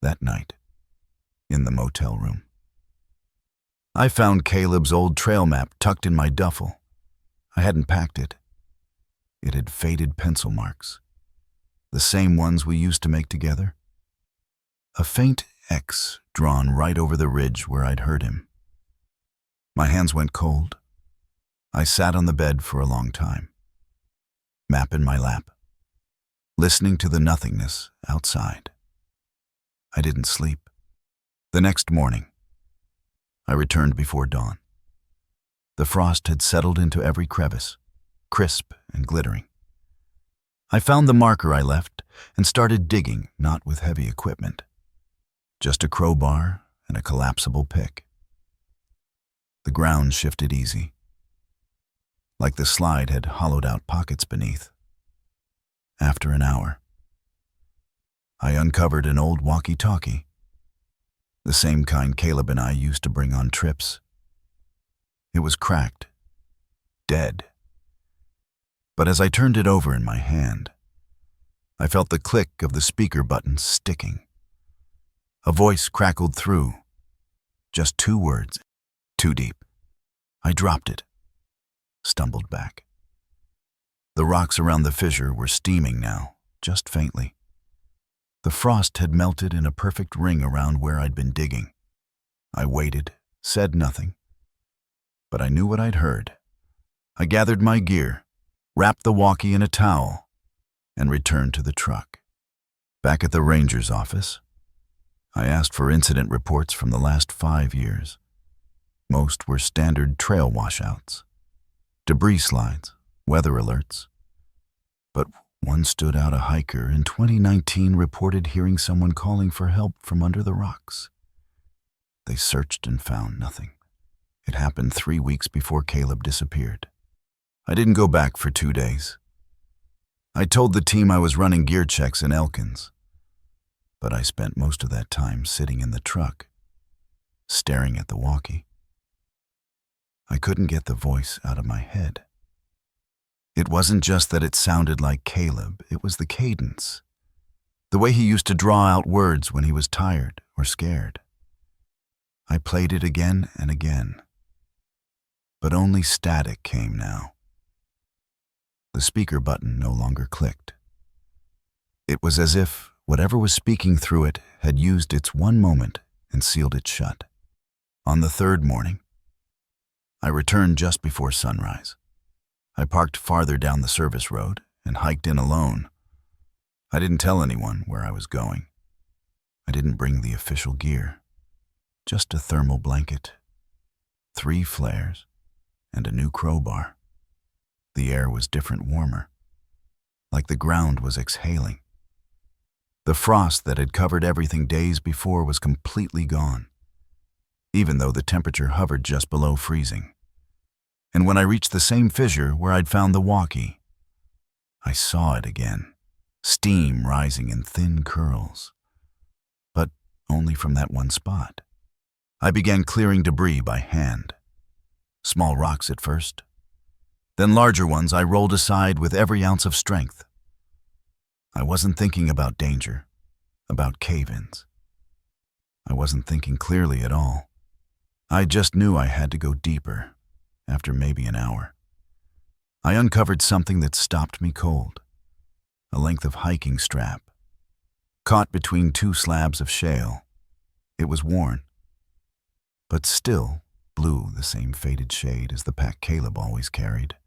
That night, in the motel room, I found Caleb's old trail map tucked in my duffel. I hadn't packed it. It had faded pencil marks, the same ones we used to make together. A faint X drawn right over the ridge where I'd heard him. My hands went cold. I sat on the bed for a long time, map in my lap, listening to the nothingness outside. I didn't sleep. The next morning, I returned before dawn. The frost had settled into every crevice, crisp and glittering. I found the marker I left and started digging, not with heavy equipment, just a crowbar and a collapsible pick. The ground shifted easy, like the slide had hollowed out pockets beneath. After an hour, I uncovered an old walkie-talkie, the same kind Caleb and I used to bring on trips. It was cracked, dead. But as I turned it over in my hand, I felt the click of the speaker button sticking. A voice crackled through. Just 2 words, too deep. I dropped it, stumbled back. The rocks around the fissure were steaming now, just faintly. The frost had melted in a perfect ring around where I'd been digging. I waited, said nothing. But I knew what I'd heard. I gathered my gear, wrapped the walkie in a towel, and returned to the truck. Back at the ranger's office, I asked for incident reports from the last 5 years. Most were standard trail washouts, debris slides, weather alerts. But one stood out. A hiker in 2019 reported hearing someone calling for help from under the rocks. They searched and found nothing. It happened 3 weeks before Caleb disappeared. I didn't go back for 2 days. I told the team I was running gear checks in Elkins, but I spent most of that time sitting in the truck, staring at the walkie. I couldn't get the voice out of my head. It wasn't just that it sounded like Caleb, it was the cadence, the way he used to draw out words when he was tired or scared. I played it again and again, but only static came now. The speaker button no longer clicked. It was as if whatever was speaking through it had used its one moment and sealed it shut. On the third morning, I returned just before sunrise. I parked farther down the service road and hiked in alone. I didn't tell anyone where I was going. I didn't bring the official gear, just a thermal blanket, 3 flares, and a new crowbar. The air was different, warmer, like the ground was exhaling. The frost that had covered everything days before was completely gone, even though the temperature hovered just below freezing. And when I reached the same fissure where I'd found the walkie, I saw it again, steam rising in thin curls, but only from that one spot. I began clearing debris by hand, small rocks at first, then larger ones I rolled aside with every ounce of strength. I wasn't thinking about danger, about cave-ins. I wasn't thinking clearly at all. I just knew I had to go deeper. After maybe an hour, I uncovered something that stopped me cold, a length of hiking strap, caught between 2 slabs of shale. It was worn, but still blue, the same faded shade as the pack Caleb always carried.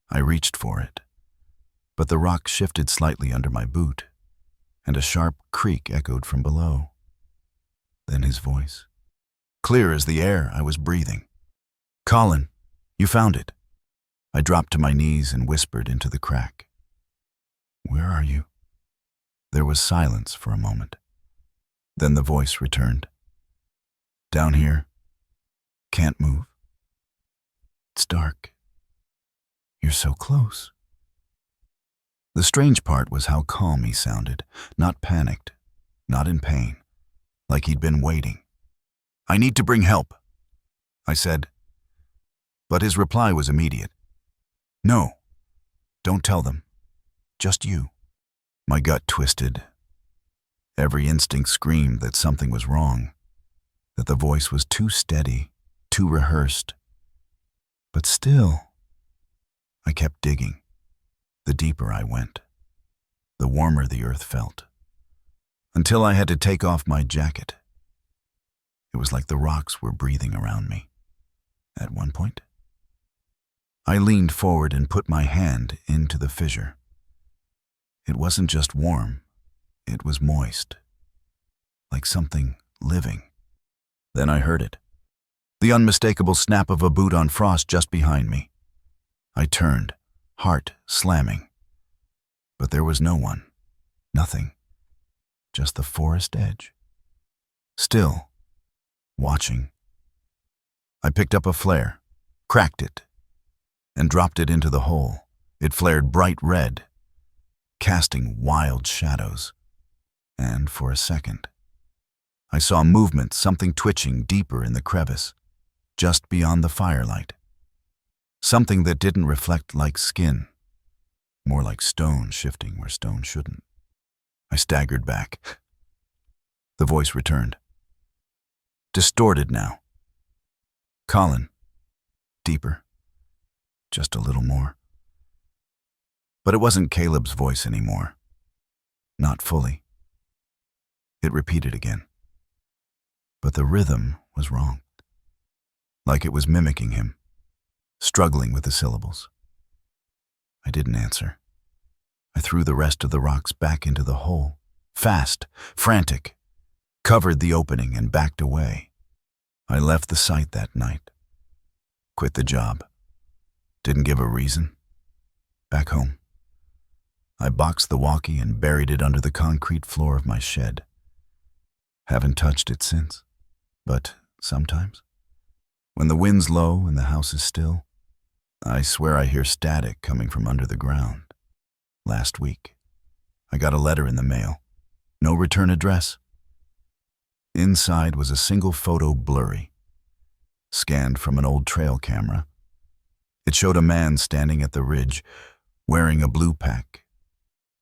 I reached for it, but the rock shifted slightly under my boot, and a sharp creak echoed from below. Then his voice, clear as the air I was breathing. "Colin, you found it." I dropped to my knees and whispered into the crack. "Where are you?" There was silence for a moment. Then the voice returned. "Down here. Can't move. It's dark. You're so close." The strange part was how calm he sounded, not panicked, not in pain, like he'd been waiting. "I need to bring help," I said. But his reply was immediate. "No, don't tell them. Just you." My gut twisted. Every instinct screamed that something was wrong, that the voice was too steady, too rehearsed. But still, I kept digging. The deeper I went, the warmer the earth felt, until I had to take off my jacket. It was like the rocks were breathing around me. At one point, I leaned forward and put my hand into the fissure. It wasn't just warm, it was moist, like something living. Then I heard it, the unmistakable snap of a boot on frost just behind me. I turned, heart slamming. But there was no one, nothing, just the forest edge. Still, watching. I picked up a flare, cracked it, and dropped it into the hole. It flared bright red, casting wild shadows. And for a second, I saw movement, something twitching deeper in the crevice, just beyond the firelight. Something that didn't reflect like skin, more like stone shifting where stone shouldn't. I staggered back. The voice returned, distorted now. "Colin." Deeper. Just a little more. But it wasn't Caleb's voice anymore. Not fully. It repeated again. But the rhythm was wrong. Like it was mimicking him, struggling with the syllables. I didn't answer. I threw the rest of the rocks back into the hole, fast, frantic, covered the opening and backed away. I left the site that night. Quit the job. Didn't give a reason. Back home. I boxed the walkie and buried it under the concrete floor of my shed. Haven't touched it since, but sometimes, when the wind's low and the house is still, I swear I hear static coming from under the ground. Last week, I got a letter in the mail. No return address. Inside was a single photo blurry, scanned from an old trail camera. It showed a man standing at the ridge, wearing a blue pack,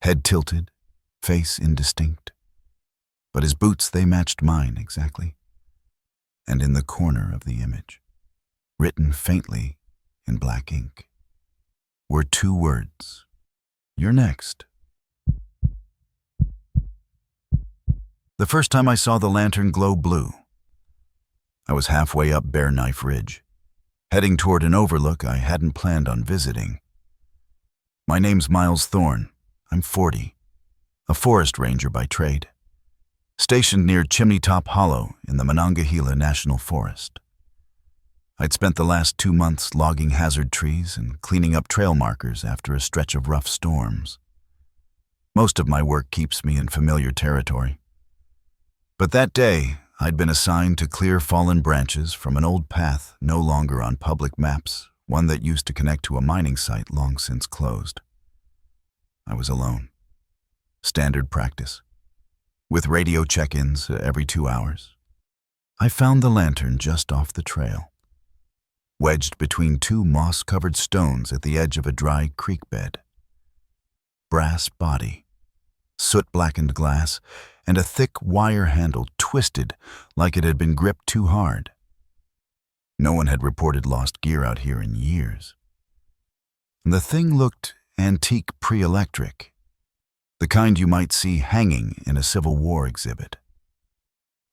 head tilted, face indistinct. But his boots, they matched mine exactly. And in the corner of the image, written faintly in black ink, were 2 words: "You're next." The first time I saw the lantern glow blue, I was halfway up Bear Knife Ridge, heading toward an overlook I hadn't planned on visiting. My name's Miles Thorne. I'm 40, a forest ranger by trade, stationed near Chimney Top Hollow in the Monongahela National Forest. I'd spent the last 2 months logging hazard trees and cleaning up trail markers after a stretch of rough storms. Most of my work keeps me in familiar territory. But that day, I'd been assigned to clear fallen branches from an old path no longer on public maps, one that used to connect to a mining site long since closed. I was alone. Standard practice, with radio check-ins every 2 hours. I found the lantern just off the trail, wedged between 2 moss-covered stones at the edge of a dry creek bed. Brass body, soot-blackened glass, and a thick wire handle twisted like it had been gripped too hard. No one had reported lost gear out here in years. The thing looked antique pre-electric, the kind you might see hanging in a Civil War exhibit.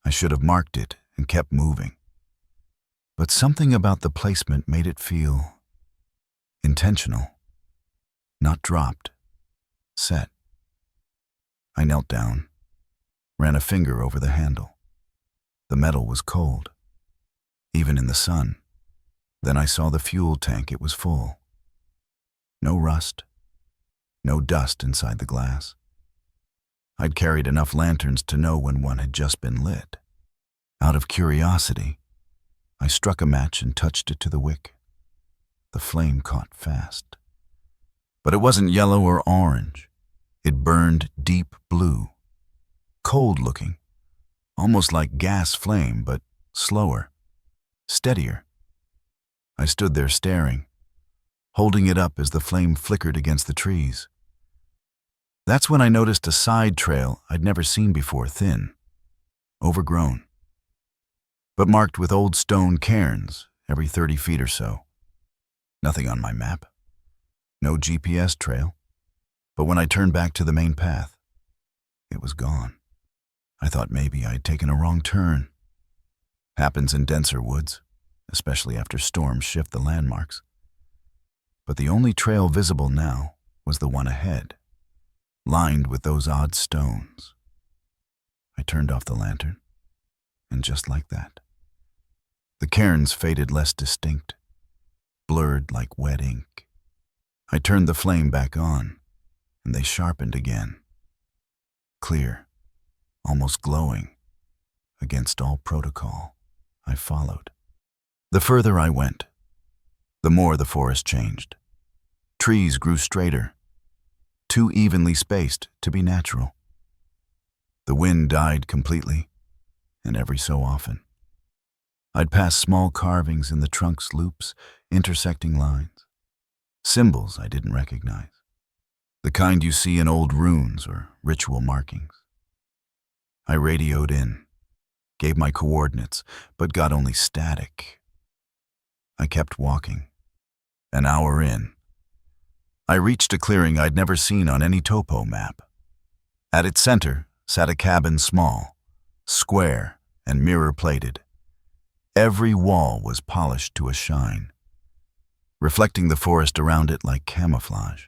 I should have marked it and kept moving. But something about the placement made it feel intentional, not dropped, set. I knelt down, ran a finger over the handle. The metal was cold, even in the sun. Then I saw the fuel tank. It was full. No rust, no dust inside the glass. I'd carried enough lanterns to know when one had just been lit. Out of curiosity, I struck a match and touched it to the wick. The flame caught fast. But it wasn't yellow or orange. It burned deep blue, cold-looking, almost like gas flame, but slower, steadier. I stood there staring, holding it up as the flame flickered against the trees. That's when I noticed a side trail I'd never seen before, thin, overgrown, but marked with old stone cairns every 30 feet or so. Nothing on my map. No GPS trail. But when I turned back to the main path, it was gone. I thought maybe I'd taken a wrong turn. Happens in denser woods, especially after storms shift the landmarks. But the only trail visible now was the one ahead, lined with those odd stones. I turned off the lantern, and just like that, the cairns faded less distinct, blurred like wet ink. I turned the flame back on, and they sharpened again. Clear, almost glowing, against all protocol. I followed. The further I went, the more the forest changed. Trees grew straighter, too evenly spaced to be natural. The wind died completely, and every so often, I'd pass small carvings in the trunk's loops, intersecting lines, symbols I didn't recognize, the kind you see in old runes or ritual markings. I radioed in, gave my coordinates, but got only static. I kept walking. An hour in, I reached a clearing I'd never seen on any topo map. At its center sat a cabin small, square, and mirror-plated. Every wall was polished to a shine, reflecting the forest around it like camouflage.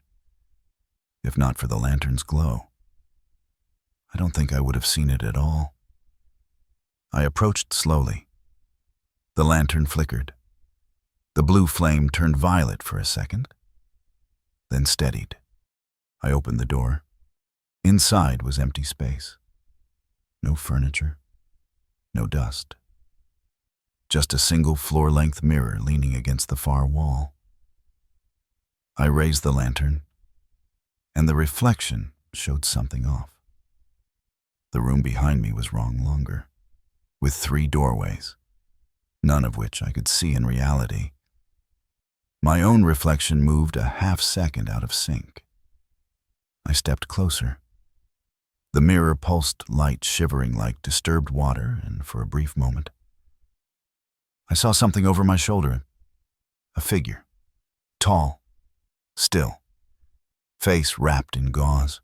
if not for the lantern's glow. I don't think I would have seen it at all. I approached slowly. The lantern flickered. The blue flame turned violet for a second, then steadied. I opened the door. Inside was empty space. No furniture, no dust. Just a single floor-length mirror leaning against the far wall. I raised the lantern, and the reflection showed something off. The room behind me was wrong longer, with 3 doorways, none of which I could see in reality. My own reflection moved a half-second out of sync. I stepped closer. The mirror pulsed light shivering like disturbed water, and for a brief moment, I saw something over my shoulder. A figure. Tall. Still. Face wrapped in gauze.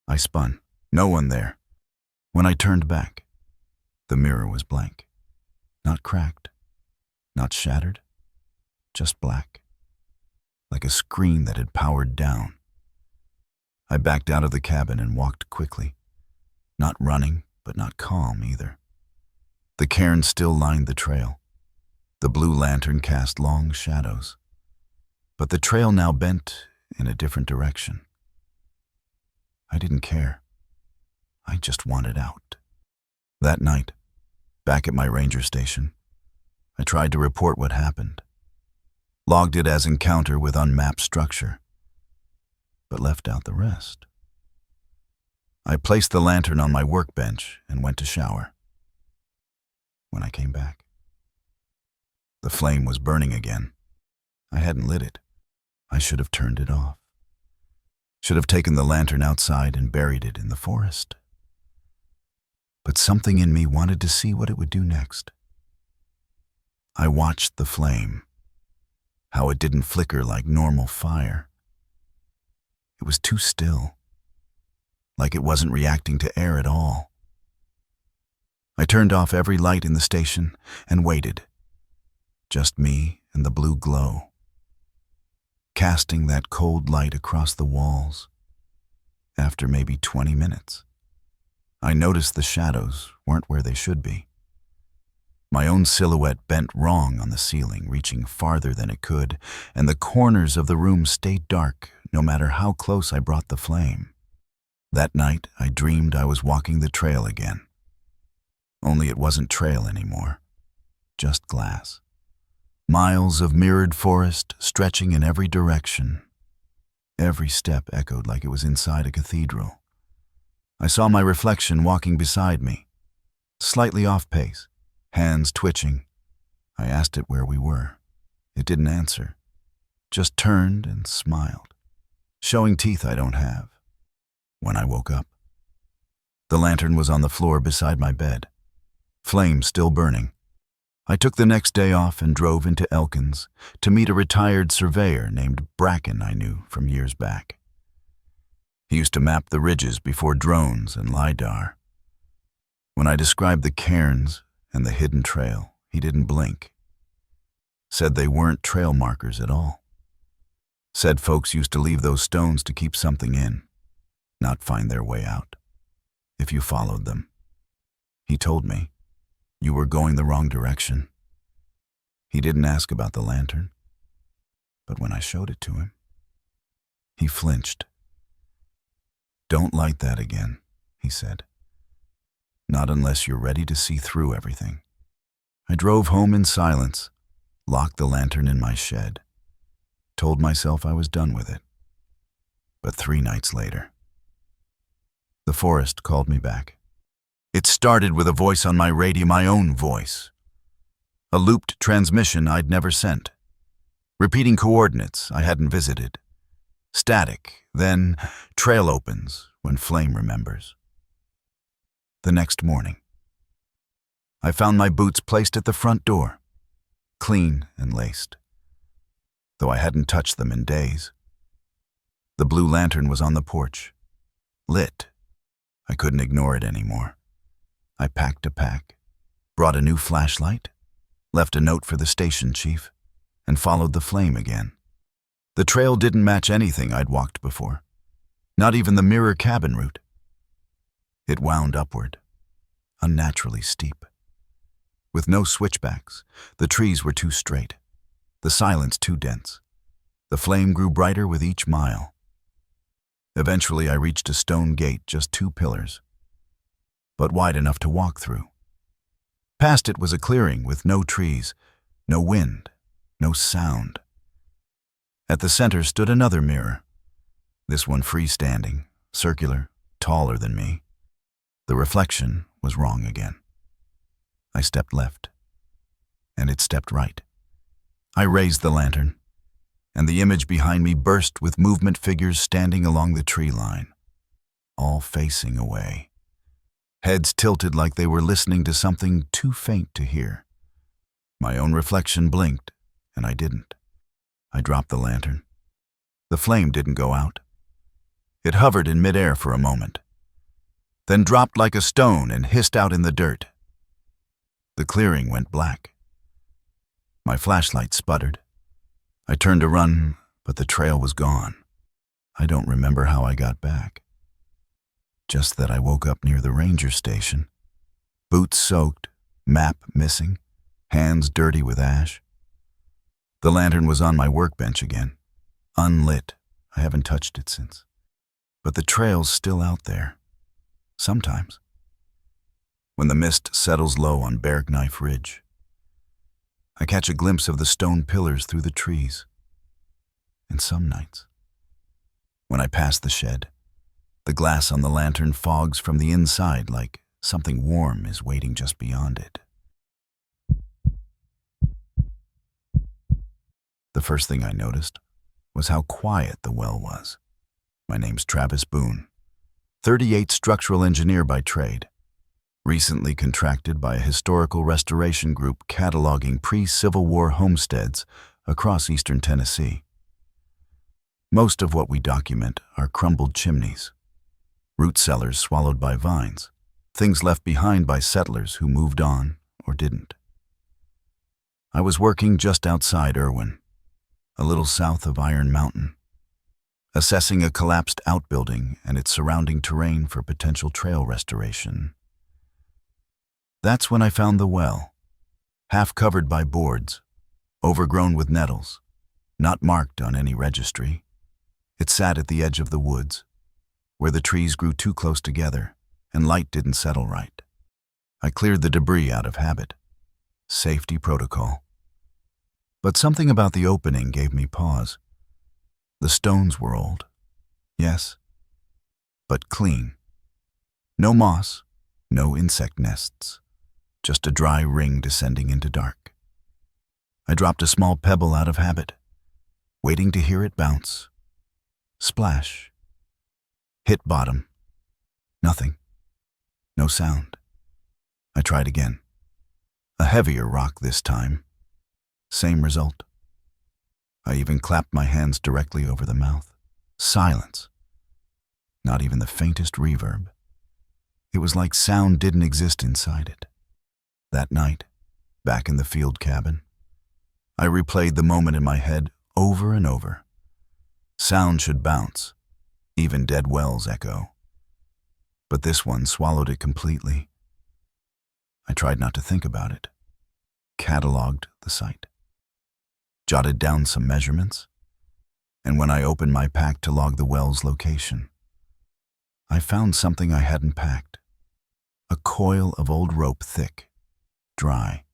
I spun. No one there. When I turned back, the mirror was blank. Not cracked. Not shattered. Just black. Like a screen that had powered down. I backed out of the cabin and walked quickly. Not running, but not calm either. The cairn still lined the trail. The blue lantern cast long shadows. But the trail now bent in a different direction. I didn't care. I just wanted out. That night, back at my ranger station, I tried to report what happened. Logged it as encounter with unmapped structure, but left out the rest. I placed the lantern on my workbench and went to shower. When I came back, the flame was burning again. I hadn't lit it. I should have turned it off. Should have taken the lantern outside and buried it in the forest. But something in me wanted to see what it would do next. I watched the flame, how it didn't flicker like normal fire. It was too still, like it wasn't reacting to air at all. I turned off every light in the station and waited. Just me and the blue glow, casting that cold light across the walls. After maybe 20 minutes, I noticed the shadows weren't where they should be. My own silhouette bent wrong on the ceiling, reaching farther than it could, and the corners of the room stayed dark no matter how close I brought the flame. That night, I dreamed I was walking the trail again. Only it wasn't trail anymore, just glass. Miles of mirrored forest stretching in every direction. Every step echoed like it was inside a cathedral. I saw my reflection walking beside me, slightly off pace, hands twitching. I asked it where we were. It didn't answer, just turned and smiled, showing teeth I don't have. When I woke up, the lantern was on the floor beside my bed, flame still burning. I took the next day off and drove into Elkins to meet a retired surveyor named Bracken I knew from years back. He used to map the ridges before drones and LiDAR. When I described the cairns and the hidden trail, he didn't blink. Said they weren't trail markers at all. Said folks used to leave those stones to keep something in, not find their way out, if you followed them. He told me, you were going the wrong direction. He didn't ask about the lantern, but when I showed it to him, he flinched. Don't light that again, he said. Not unless you're ready to see through everything. I drove home in silence, locked the lantern in my shed, told myself I was done with it. But 3 nights later, the forest called me back. It started with a voice on my radio, my own voice. A looped transmission I'd never sent. Repeating coordinates I hadn't visited. Static, then trail opens when flame remembers. The next morning, I found my boots placed at the front door, clean and laced, though I hadn't touched them in days. The blue lantern was on the porch, lit. I couldn't ignore it anymore. I packed a pack, brought a new flashlight, left a note for the station chief, and followed the flame again. The trail didn't match anything I'd walked before. Not even the mirror cabin route. It wound upward, unnaturally steep. With no switchbacks, the trees were too straight, the silence too dense. The flame grew brighter with each mile. Eventually, I reached a stone gate, just 2 pillars, but wide enough to walk through. Past it was a clearing with no trees, no wind, no sound. At the center stood another mirror, this one freestanding, circular, taller than me. The reflection was wrong again. I stepped left, and it stepped right. I raised the lantern, and the image behind me burst with movement figures standing along the tree line, all facing away. Heads tilted like they were listening to something too faint to hear. My own reflection blinked, and I didn't. I dropped the lantern. The flame didn't go out. It hovered in midair for a moment, then dropped like a stone and hissed out in the dirt. The clearing went black. My flashlight sputtered. I turned to run, but the trail was gone. I don't remember how I got back. Just that I woke up near the ranger station, boots soaked, map missing, hands dirty with ash. The lantern was on my workbench again, unlit. I haven't touched it since. But the trail's still out there, sometimes. When the mist settles low on Bear Knife Ridge, I catch a glimpse of the stone pillars through the trees. And some nights, when I pass the shed, the glass on the lantern fogs from the inside like something warm is waiting just beyond it. The first thing I noticed was how quiet the well was. My name's Travis Boone, 38 structural engineer by trade, recently contracted by a historical restoration group cataloging pre-Civil War homesteads across eastern Tennessee. Most of what we document are crumbled chimneys, root cellars swallowed by vines, things left behind by settlers who moved on or didn't. I was working just outside Irwin, a little south of Iron Mountain, assessing a collapsed outbuilding and its surrounding terrain for potential trail restoration. That's when I found the well, half covered by boards, overgrown with nettles, not marked on any registry. It sat at the edge of the woods, where the trees grew too close together and light didn't settle right. I cleared the debris out of habit. Safety protocol. But something about the opening gave me pause. The stones were old, yes, but clean. No moss, no insect nests, just a dry ring descending into dark. I dropped a small pebble out of habit, waiting to hear it bounce. Splash. Hit bottom. Nothing. No sound. I tried again. A heavier rock this time. Same result. I even clapped my hands directly over the mouth. Silence. Not even the faintest reverb. It was like sound didn't exist inside it. That night, back in the field cabin, I replayed the moment in my head over and over. Sound should bounce. Even dead wells echo. But this one swallowed it completely. I tried not to think about it. Cataloged the site. Jotted down some measurements. And when I opened my pack to log the well's location, I found something I hadn't packed. A coil of old rope, thick, dry,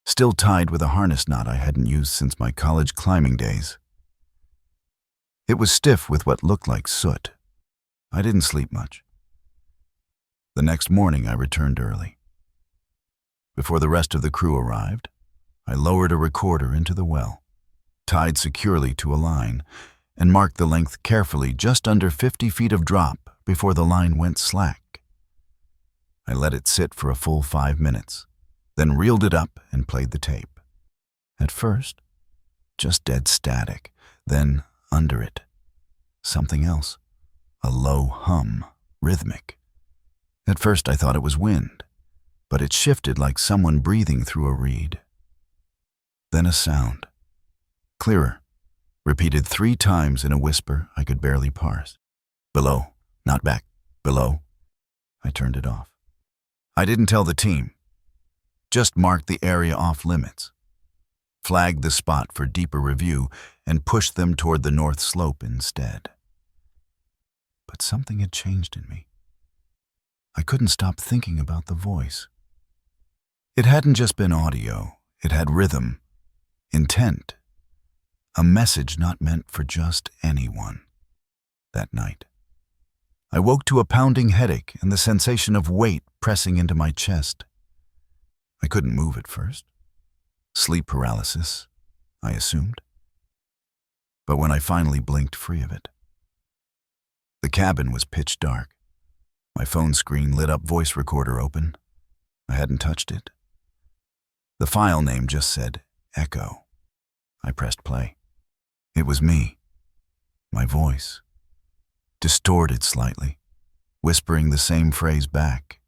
still tied with a harness knot I hadn't used since my college climbing days. It was stiff with what looked like soot. I didn't sleep much. The next morning I returned early. Before the rest of the crew arrived, I lowered a recorder into the well, tied securely to a line, and marked the length carefully, just under 50 feet of drop before the line went slack. I let it sit for a full 5 minutes, then reeled it up and played the tape. At first, just dead static, then under it, something else, a low hum, rhythmic. At first I thought it was wind, but it shifted like someone breathing through a reed. Then a sound, clearer, repeated 3 times in a whisper I could barely parse. Below, not back, below. I turned it off. I didn't tell the team. Just marked the area off limits, flagged the spot for deeper review, and pushed them toward the north slope instead. But something had changed in me. I couldn't stop thinking about the voice. It hadn't just been audio, it had rhythm, intent, a message not meant for just anyone. That night, I woke to a pounding headache and the sensation of weight pressing into my chest. I couldn't move at first. Sleep paralysis, I assumed. But when I finally blinked free of it, the cabin was pitch dark. My phone screen lit up voice recorder open. I hadn't touched it. The file name just said Echo. I pressed play. It was me, my voice, distorted slightly, whispering the same phrase back.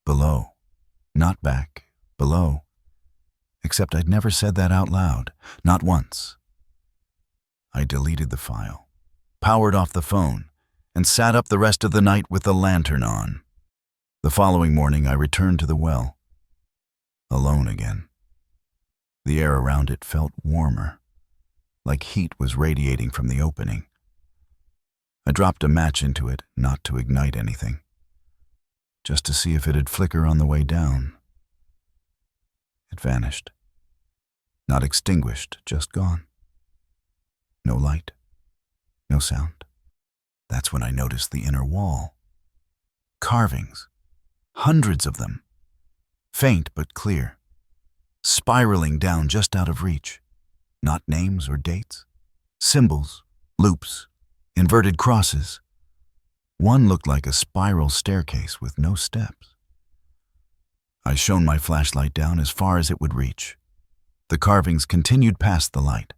Below, not back, below. Except I'd never said that out loud, not once. I deleted the file, powered off the phone, and sat up the rest of the night with the lantern on. The following morning I returned to the well, alone again. The air around it felt warmer, like heat was radiating from the opening. I dropped a match into it, not to ignite anything, just to see if it'd flicker on the way down. It vanished. Not extinguished, just gone. No light, no sound. That's when I noticed the inner wall. Carvings, hundreds of them, faint but clear, spiraling down just out of reach. Not names or dates, symbols, loops, inverted crosses. One looked like a spiral staircase with no steps. I shone my flashlight down as far as it would reach. The carvings continued past the light.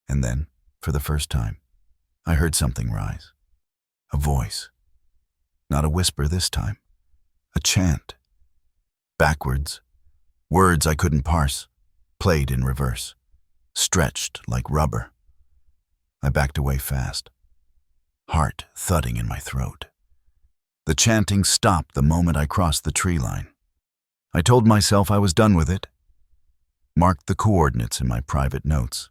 And then, for the first time, I heard something rise. A voice. Not a whisper this time. A chant. Backwards. Words I couldn't parse. Played in reverse. Stretched like rubber. I backed away fast. Heart thudding in my throat. The chanting stopped the moment I crossed the tree line. I told myself I was done with it. Marked the coordinates in my private notes.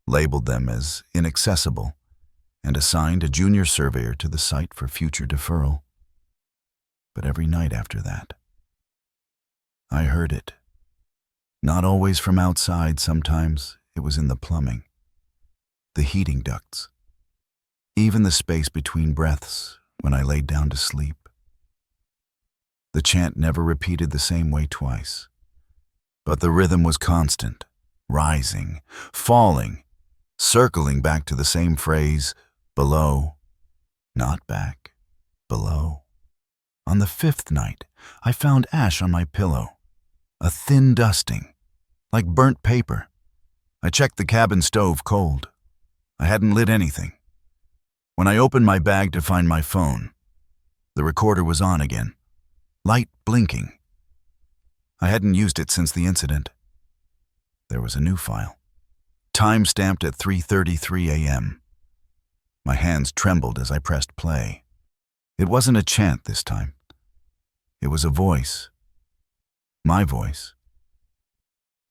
Labeled them as inaccessible, and assigned a junior surveyor to the site for future deferral. But every night after that, I heard it. Not always from outside, sometimes it was in the plumbing, the heating ducts, even the space between breaths when I laid down to sleep. The chant never repeated the same way twice, but the rhythm was constant, rising, falling, circling back to the same phrase, below, not back, below. On the fifth night, I found ash on my pillow, a thin dusting, like burnt paper. I checked the cabin stove cold. I hadn't lit anything. When I opened my bag to find my phone, the recorder was on again, light blinking. I hadn't used it since the incident. There was a new file, time-stamped at 3:33 a.m. My hands trembled as I pressed play. It wasn't a chant this time. It was a voice. My voice.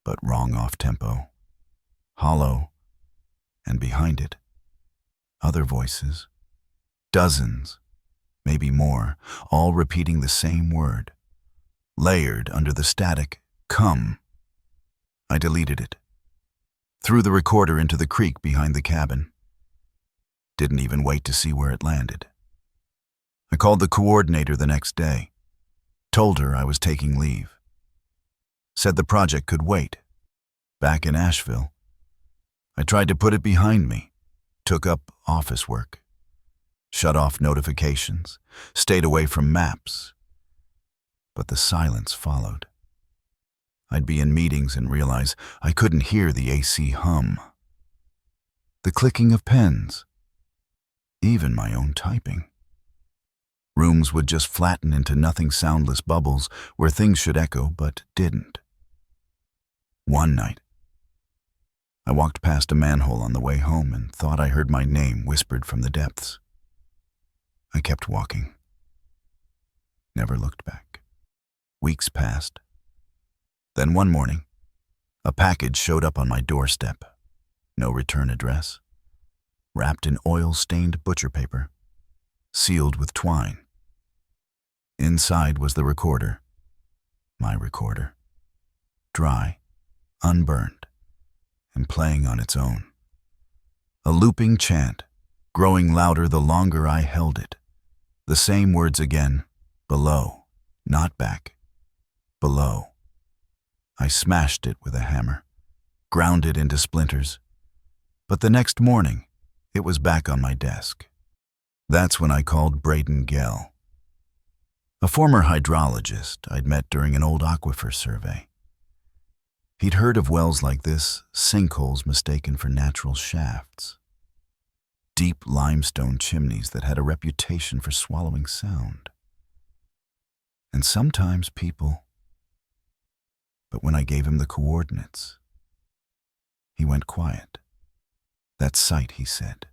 But wrong off-tempo, hollow, and behind it, other voices. Dozens, maybe more, all repeating the same word, layered under the static, come. I deleted it. Threw the recorder into the creek behind the cabin. Didn't even wait to see where it landed. I called the coordinator the next day. Told her I was taking leave. Said the project could wait. Back in Asheville, I tried to put it behind me. Took up office work. Shut off notifications. Stayed away from maps. But the silence followed. I'd be in meetings and realize I couldn't hear the AC hum. The clicking of pens. Even my own typing. Rooms would just flatten into nothing soundless bubbles where things should echo but didn't. One night, I walked past a manhole on the way home and thought I heard my name whispered from the depths. I kept walking. Never looked back. Weeks passed. Then one morning, a package showed up on my doorstep. No return address. Wrapped in oil-stained butcher paper. Sealed with twine. Inside was the recorder. My recorder. Dry, unburned, and playing on its own. A looping chant, growing louder the longer I held it. The same words again, below, not back, below. I smashed it with a hammer, ground it into splinters. But the next morning, it was back on my desk. That's when I called Braden Gell, a former hydrologist I'd met during an old aquifer survey. He'd heard of wells like this, sinkholes mistaken for natural shafts. Deep limestone chimneys that had a reputation for swallowing sound. And sometimes people. But when I gave him the coordinates, he went quiet. That's sight, he said.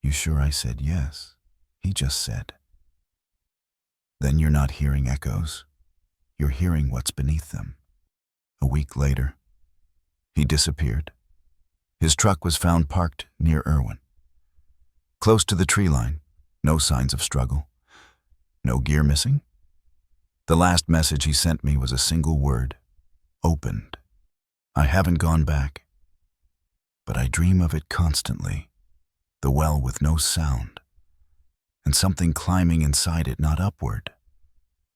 You sure? I said yes. He just said. Then you're not hearing echoes. You're hearing what's beneath them. A week later, he disappeared. His truck was found parked near Irwin. Close to the tree line, no signs of struggle. No gear missing. The last message he sent me was a single word, opened. I haven't gone back, but I dream of it constantly, the well with no sound, and something climbing inside it, not upward,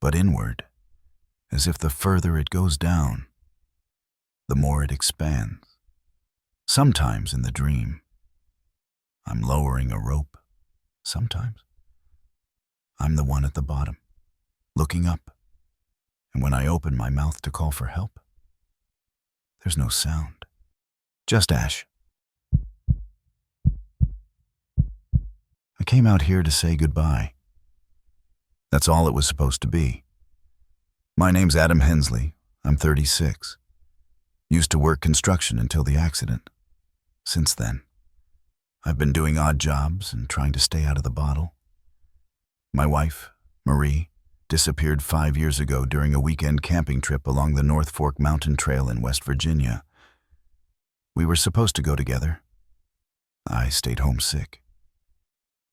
but inward, as if the further it goes down, the more it expands. Sometimes in the dream, I'm lowering a rope. Sometimes, I'm the one at the bottom, looking up. And when I open my mouth to call for help, there's no sound, just ash. I came out here to say goodbye. That's all it was supposed to be. My name's Adam Hensley. I'm 36. Used to work construction until the accident. Since then, I've been doing odd jobs and trying to stay out of the bottle. My wife, Marie, disappeared 5 years ago during a weekend camping trip along the North Fork Mountain Trail in West Virginia. We were supposed to go together. I stayed home sick.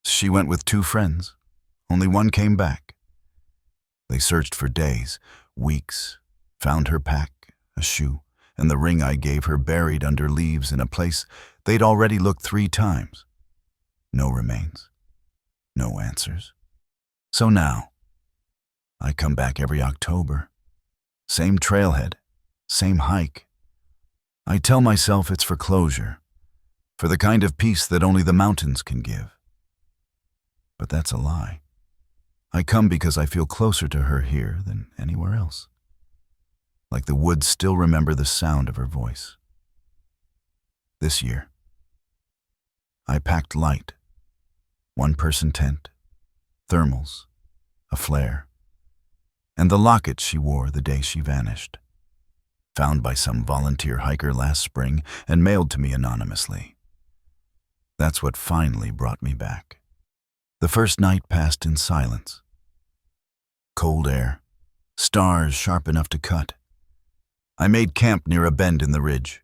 She went with 2 friends. Only one came back. They searched for days, weeks, found her pack, a shoe, and the ring I gave her buried under leaves in a place they'd already looked 3 times. No remains. No answers. So now, I come back every October. Same trailhead, same hike. I tell myself it's for closure, for the kind of peace that only the mountains can give. But that's a lie. I come because I feel closer to her here than anywhere else. Like the woods still remember the sound of her voice. This year, I packed light. 1-person tent, thermals, a flare, and the locket she wore the day she vanished, found by some volunteer hiker last spring and mailed to me anonymously. That's what finally brought me back. The first night passed in silence. Cold air, stars sharp enough to cut. I made camp near a bend in the ridge,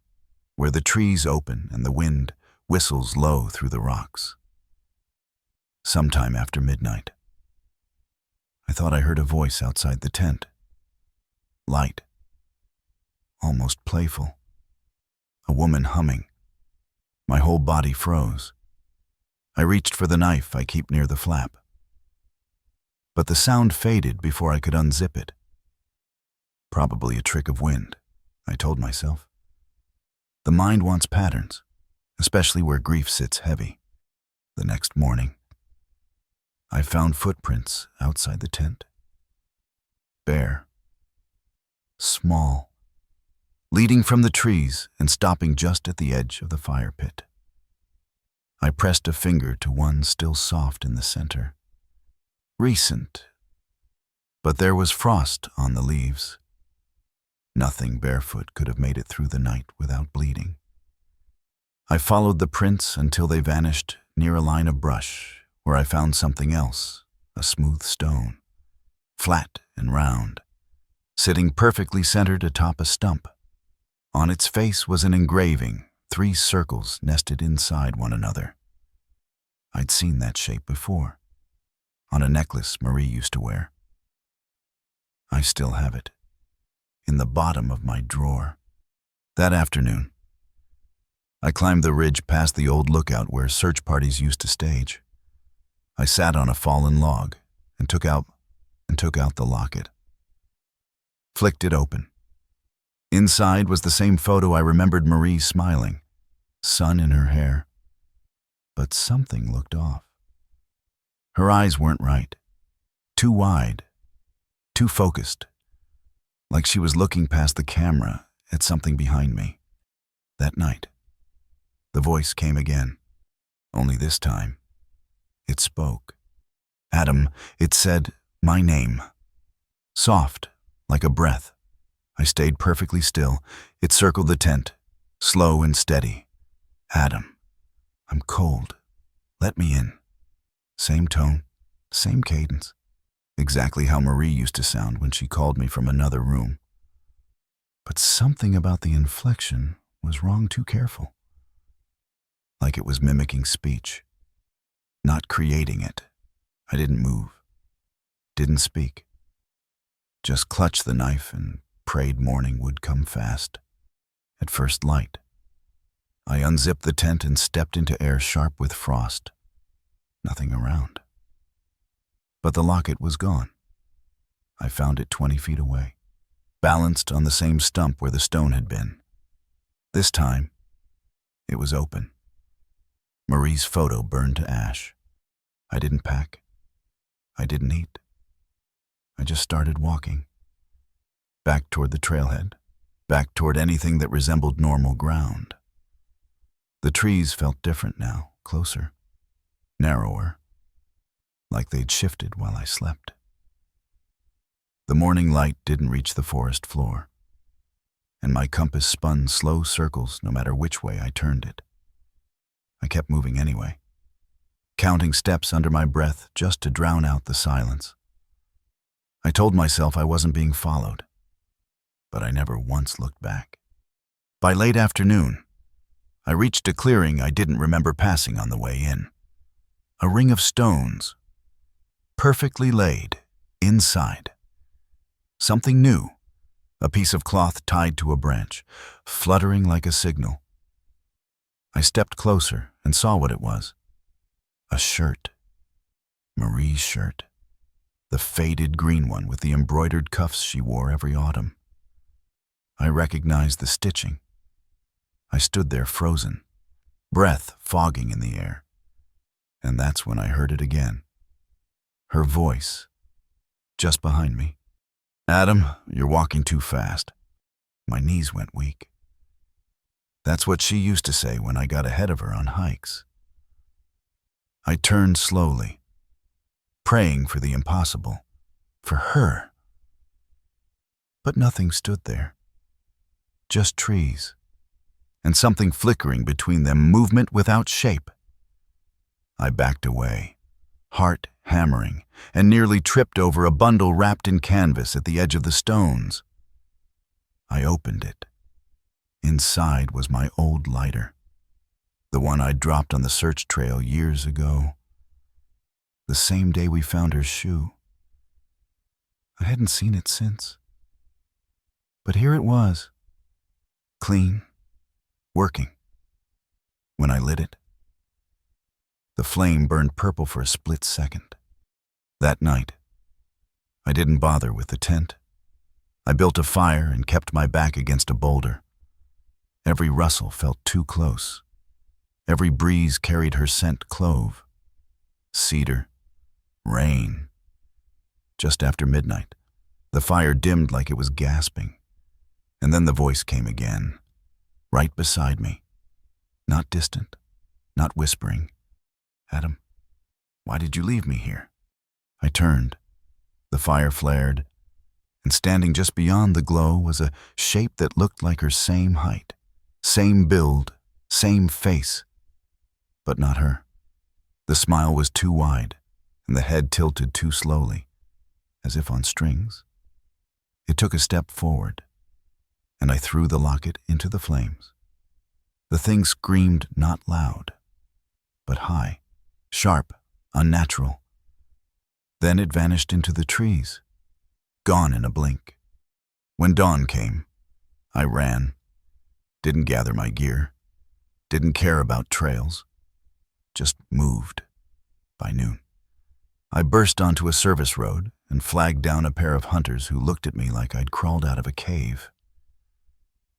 where the trees open and the wind whistles low through the rocks. Sometime after midnight, I thought I heard a voice outside the tent. Light, almost playful. A woman humming. My whole body froze. I reached for the knife I keep near the flap. But the sound faded before I could unzip it. Probably a trick of wind, I told myself. The mind wants patterns, especially where grief sits heavy. The next morning, I found footprints outside the tent. Bare. Small. Leading from the trees and stopping just at the edge of the fire pit. I pressed a finger to one still soft in the center. Recent. But there was frost on the leaves. Nothing barefoot could have made it through the night without bleeding. I followed the prints until they vanished near a line of brush where I found something else, a smooth stone, flat and round, sitting perfectly centered atop a stump. On its face was an engraving, 3 circles nested inside one another. I'd seen that shape before, on a necklace Marie used to wear. I still have it, in the bottom of my drawer. That afternoon, I climbed the ridge past the old lookout where search parties used to stage. I sat on a fallen log and took out the locket. Flicked it open. Inside was the same photo I remembered Marie smiling, sun in her hair. But something looked off. Her eyes weren't right. Too wide, too focused, like she was looking past the camera at something behind me. That night, the voice came again, only this time, it spoke. Adam, it said my name. Soft, like a breath. I stayed perfectly still. It circled the tent, slow and steady. Adam, I'm cold. Let me in. Same tone, same cadence. Exactly how Marie used to sound when she called me from another room. But something about the inflection was wrong, too careful. Like it was mimicking speech, not creating it. I didn't move, didn't speak. Just clutched the knife and prayed morning would come fast. At first light, I unzipped the tent and stepped into air sharp with frost. Nothing around. But the locket was gone. I found it 20 feet away, balanced on the same stump where the stone had been. This time, it was open. Marie's photo burned to ash. I didn't pack. I didn't eat. I just started walking. Back toward the trailhead, back toward anything that resembled normal ground. The trees felt different now, closer, narrower, like they'd shifted while I slept. The morning light didn't reach the forest floor, and my compass spun slow circles no matter which way I turned it. I kept moving anyway, counting steps under my breath just to drown out the silence. I told myself I wasn't being followed, but I never once looked back. By late afternoon, I reached a clearing I didn't remember passing on the way in. A ring of stones, perfectly laid, inside. Something new, a piece of cloth tied to a branch, fluttering like a signal. I stepped closer and saw what it was. A shirt. Marie's shirt. The faded green one with the embroidered cuffs she wore every autumn. I recognized the stitching. I stood there frozen, breath fogging in the air. And that's when I heard it again. Her voice, just behind me. Adam, you're walking too fast. My knees went weak. That's what she used to say when I got ahead of her on hikes. I turned slowly, praying for the impossible, for her. But nothing stood there. Just trees, and something flickering between them, movement without shape. I backed away, heart hammering, and nearly tripped over a bundle wrapped in canvas at the edge of the stones. I opened it. Inside was my old lighter, the one I'd dropped on the search trail years ago, the same day we found her shoe. I hadn't seen it since. But here it was, clean, working. When I lit it, the flame burned purple for a split second. That night, I didn't bother with the tent. I built a fire and kept my back against a boulder. Every rustle felt too close. Every breeze carried her scent clove, cedar, rain. Just after midnight, the fire dimmed like it was gasping. And then the voice came again, right beside me. Not distant, not whispering. Adam, why did you leave me here? I turned. The fire flared, and standing just beyond the glow was a shape that looked like her same height, same build, same face, but not her. The smile was too wide, and the head tilted too slowly, as if on strings. It took a step forward, and I threw the locket into the flames. The thing screamed not loud, but high, sharp, unnatural. Then it vanished into the trees, gone in a blink. When dawn came, I ran, didn't gather my gear, didn't care about trails, just moved. By noon, I burst onto a service road and flagged down a pair of hunters who looked at me like I'd crawled out of a cave.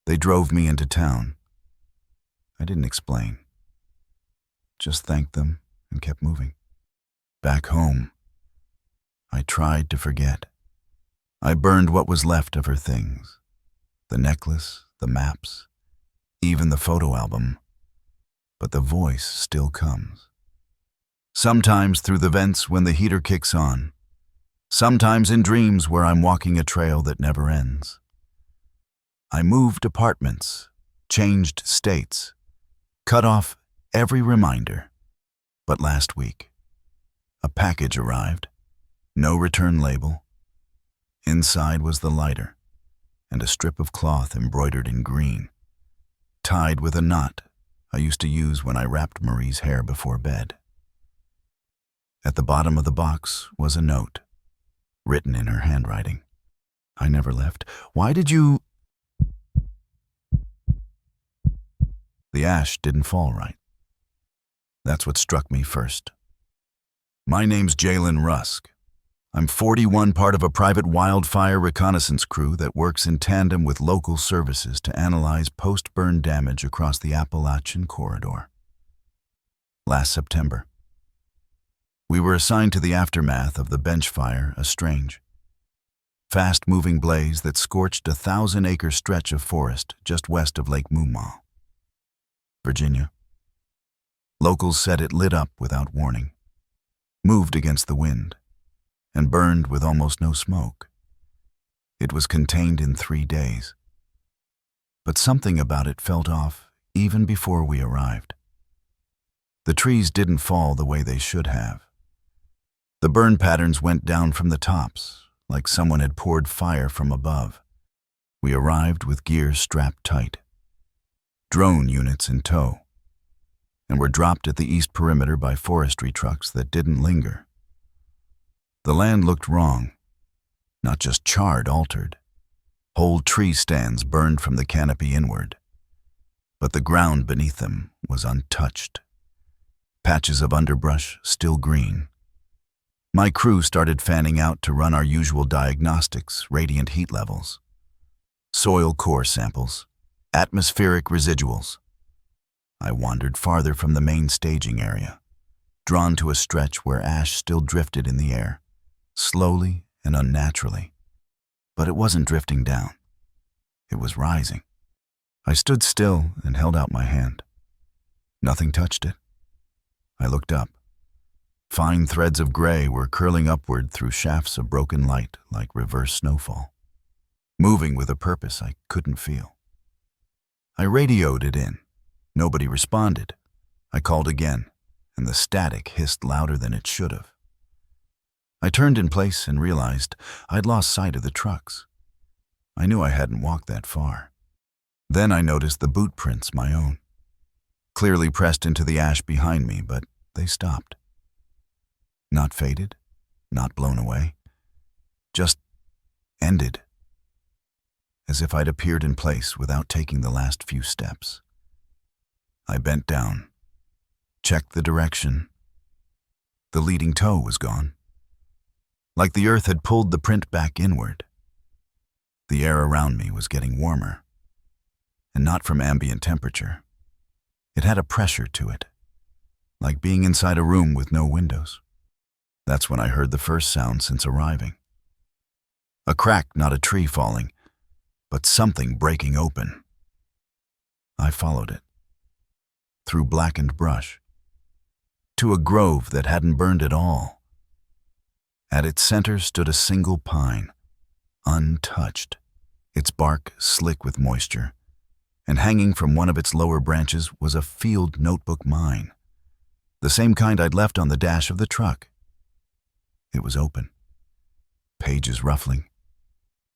They drove me into town. I didn't explain, just thanked them and kept moving. Back home, I tried to forget. I burned what was left of her things, the necklace, the maps, even the photo album. But the voice still comes. Sometimes through the vents when the heater kicks on, sometimes in dreams where I'm walking a trail that never ends. I moved apartments, changed states, cut off every reminder. But last week, a package arrived, no return label. Inside was the lighter and a strip of cloth embroidered in green, tied with a knot I used to use when I wrapped Marie's hair before bed. At the bottom of the box was a note, written in her handwriting. I never left. Why did you... The ash didn't fall right. That's what struck me first. My name's Jalen Rusk. I'm 41, part of a private wildfire reconnaissance crew that works in tandem with local services to analyze post-burn damage across the Appalachian corridor. Last September, we were assigned to the aftermath of the bench fire, Strange. Fast-moving blaze that scorched a 1,000-acre stretch of forest just west of Lake Moomaw, Virginia. Locals said it lit up without warning, moved against the wind, and burned with almost no smoke. It was contained in 3 days. But something about it felt off even before we arrived. The trees didn't fall the way they should have. The burn patterns went down from the tops, like someone had poured fire from above. We arrived with gear strapped tight, drone units in tow, and were dropped at the east perimeter by forestry trucks that didn't linger. The land looked wrong, not just charred, altered. Whole tree stands burned from the canopy inward, but the ground beneath them was untouched. Patches of underbrush still green. My crew started fanning out to run our usual diagnostics, radiant heat levels, soil core samples, atmospheric residuals. I wandered farther from the main staging area, drawn to a stretch where ash still drifted in the air, slowly and unnaturally. But it wasn't drifting down. It was rising. I stood still and held out my hand. Nothing touched it. I looked up. Fine threads of gray were curling upward through shafts of broken light like reverse snowfall, moving with a purpose I couldn't feel. I radioed it in. Nobody responded. I called again, and the static hissed louder than it should have. I turned in place and realized I'd lost sight of the trucks. I knew I hadn't walked that far. Then I noticed the boot prints, my own, clearly pressed into the ash behind me, but they stopped. Not faded, not blown away, just ended, as if I'd appeared in place without taking the last few steps. I bent down, checked the direction. The leading toe was gone, like the earth had pulled the print back inward. The air around me was getting warmer, and not from ambient temperature. It had a pressure to it, like being inside a room with no windows. That's when I heard the first sound since arriving. A crack, not a tree falling, but something breaking open. I followed it, through blackened brush, to a grove that hadn't burned at all. At its center stood a single pine, untouched, its bark slick with moisture, and hanging from one of its lower branches was a field notebook mine. the same kind I'd left on the dash of the truck. It was open, pages ruffling,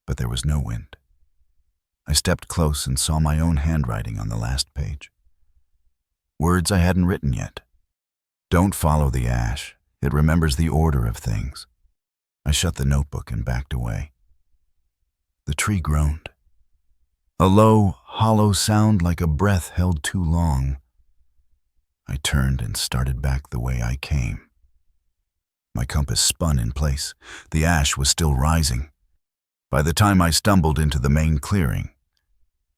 but there was no wind. I stepped close and saw my own handwriting on the last page. Words I hadn't written yet. Don't follow the ash. It remembers the order of things. I shut the notebook and backed away. The tree groaned. A low, hollow sound like a breath held too long. I turned and started back the way I came. My compass spun in place. The ash was still rising. By the time I stumbled into the main clearing,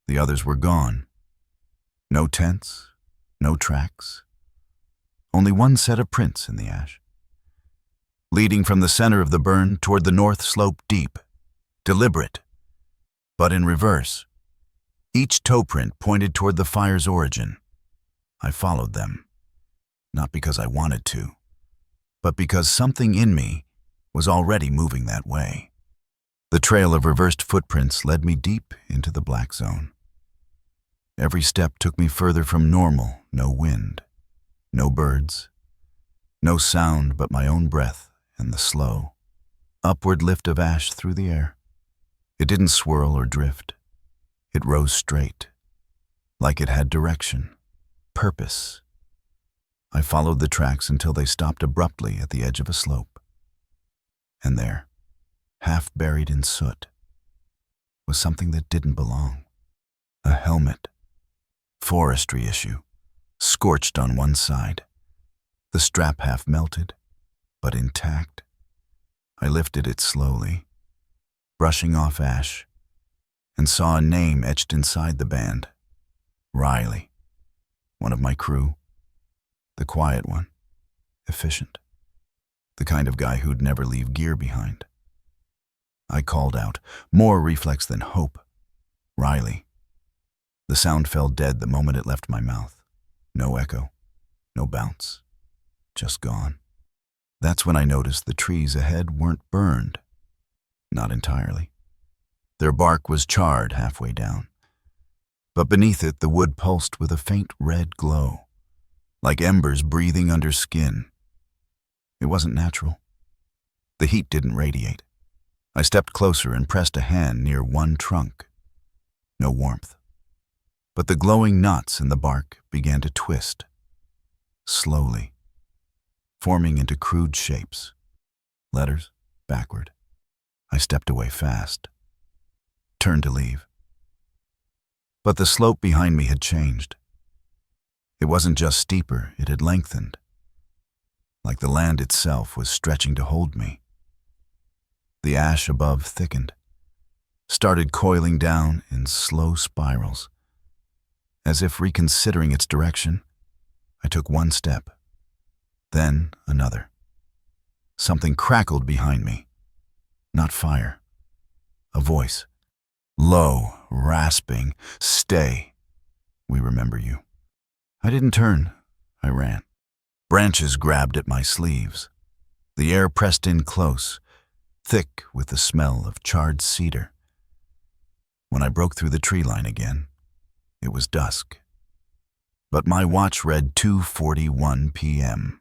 the others were gone. No tents, no tracks. Only one set of prints in the ash. Leading from the center of the burn toward the north slope deep, deliberate, but in reverse. Each toe print pointed toward the fire's origin. I followed them, not because I wanted to, but because something in me was already moving that way. The trail of reversed footprints led me deep into the black zone. Every step took me further from normal. No wind, no birds, no sound but my own breath and the slow, upward lift of ash through the air. It didn't swirl or drift. It rose straight, like it had direction, purpose. I followed the tracks until they stopped abruptly at the edge of a slope. And there, half buried in soot, was something that didn't belong. A helmet, forestry issue, scorched on one side, the strap half melted, but intact. I lifted it slowly, brushing off ash, and saw a name etched inside the band. Riley, one of my crew. The quiet one, efficient, the kind of guy who'd never leave gear behind. I called out, more reflex than hope. Riley. The sound fell dead the moment it left my mouth. No echo, no bounce, just gone. That's when I noticed the trees ahead weren't burned. Not entirely. Their bark was charred halfway down. But beneath it, the wood pulsed with a faint red glow, like embers breathing under skin. It wasn't natural. The heat didn't radiate. I stepped closer and pressed a hand near one trunk. No warmth. But the glowing knots in the bark began to twist, slowly, forming into crude shapes. Letters, backward. I stepped away fast, turned to leave. But the slope behind me had changed. It wasn't just steeper, it had lengthened, like the land itself was stretching to hold me. The ash above thickened, started coiling down in slow spirals. As if reconsidering its direction, I took one step, then another. Something crackled behind me. Not fire. A voice. Low, rasping. Stay. We remember you. I didn't turn. I ran. Branches grabbed at my sleeves. The air pressed in close, thick with the smell of charred cedar. When I broke through the tree line again, it was dusk. But my watch read 2:41 p.m.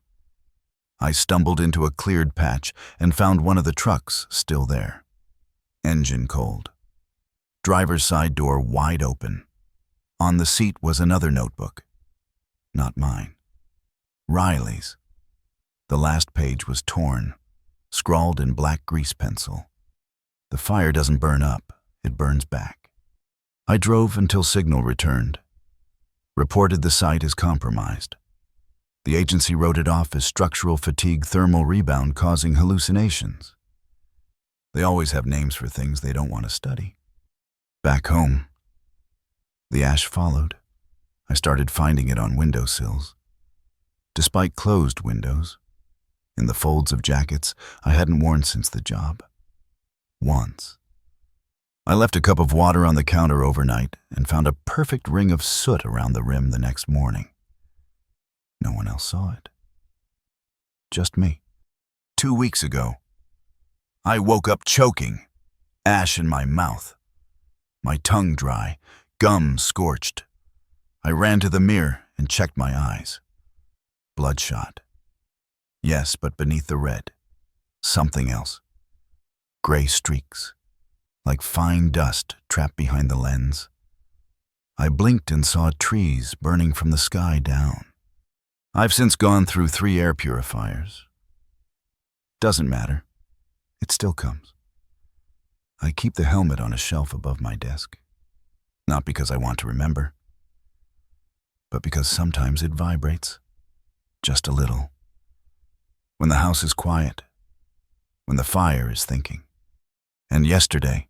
I stumbled into a cleared patch and found one of the trucks still there. Engine cold. Driver's side door wide open. On the seat was another notebook. Not mine. Riley's. The last page was torn, scrawled in black grease pencil. The fire doesn't burn up, it burns back. I drove until signal returned. Reported the site as compromised. The agency wrote it off as structural fatigue thermal rebound causing hallucinations. They always have names for things they don't want to study. Back home, the ash followed. I started finding it on windowsills. Despite closed windows, in the folds of jackets I hadn't worn since the job. Once. I left a cup of water on the counter overnight and found a perfect ring of soot around the rim the next morning. No one else saw it. Just me. 2 weeks ago, I woke up choking, ash in my mouth, my tongue dry, gum scorched. I ran to the mirror and checked my eyes. bloodshot. Yes, but beneath the red, something else. Gray streaks, like fine dust trapped behind the lens. I blinked and saw trees burning from the sky down. I've since gone through 3 air purifiers. Doesn't matter. It still comes. I keep the helmet on a shelf above my desk. Not because I want to remember, but because sometimes it vibrates. Just a little. When the house is quiet. When the fire is thinking. And yesterday,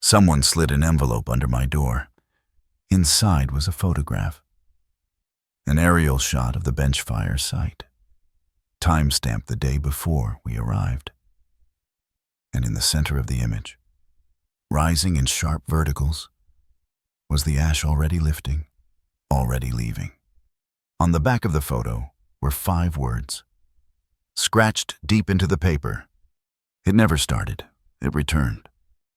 someone slid an envelope under my door. Inside was a photograph. An aerial shot of the bench fire site. Time-stamped the day before we arrived. And in the center of the image, rising in sharp verticals, was the ash already lifting, already leaving. On the back of the photo were 5 words, scratched deep into the paper. It never started, it returned.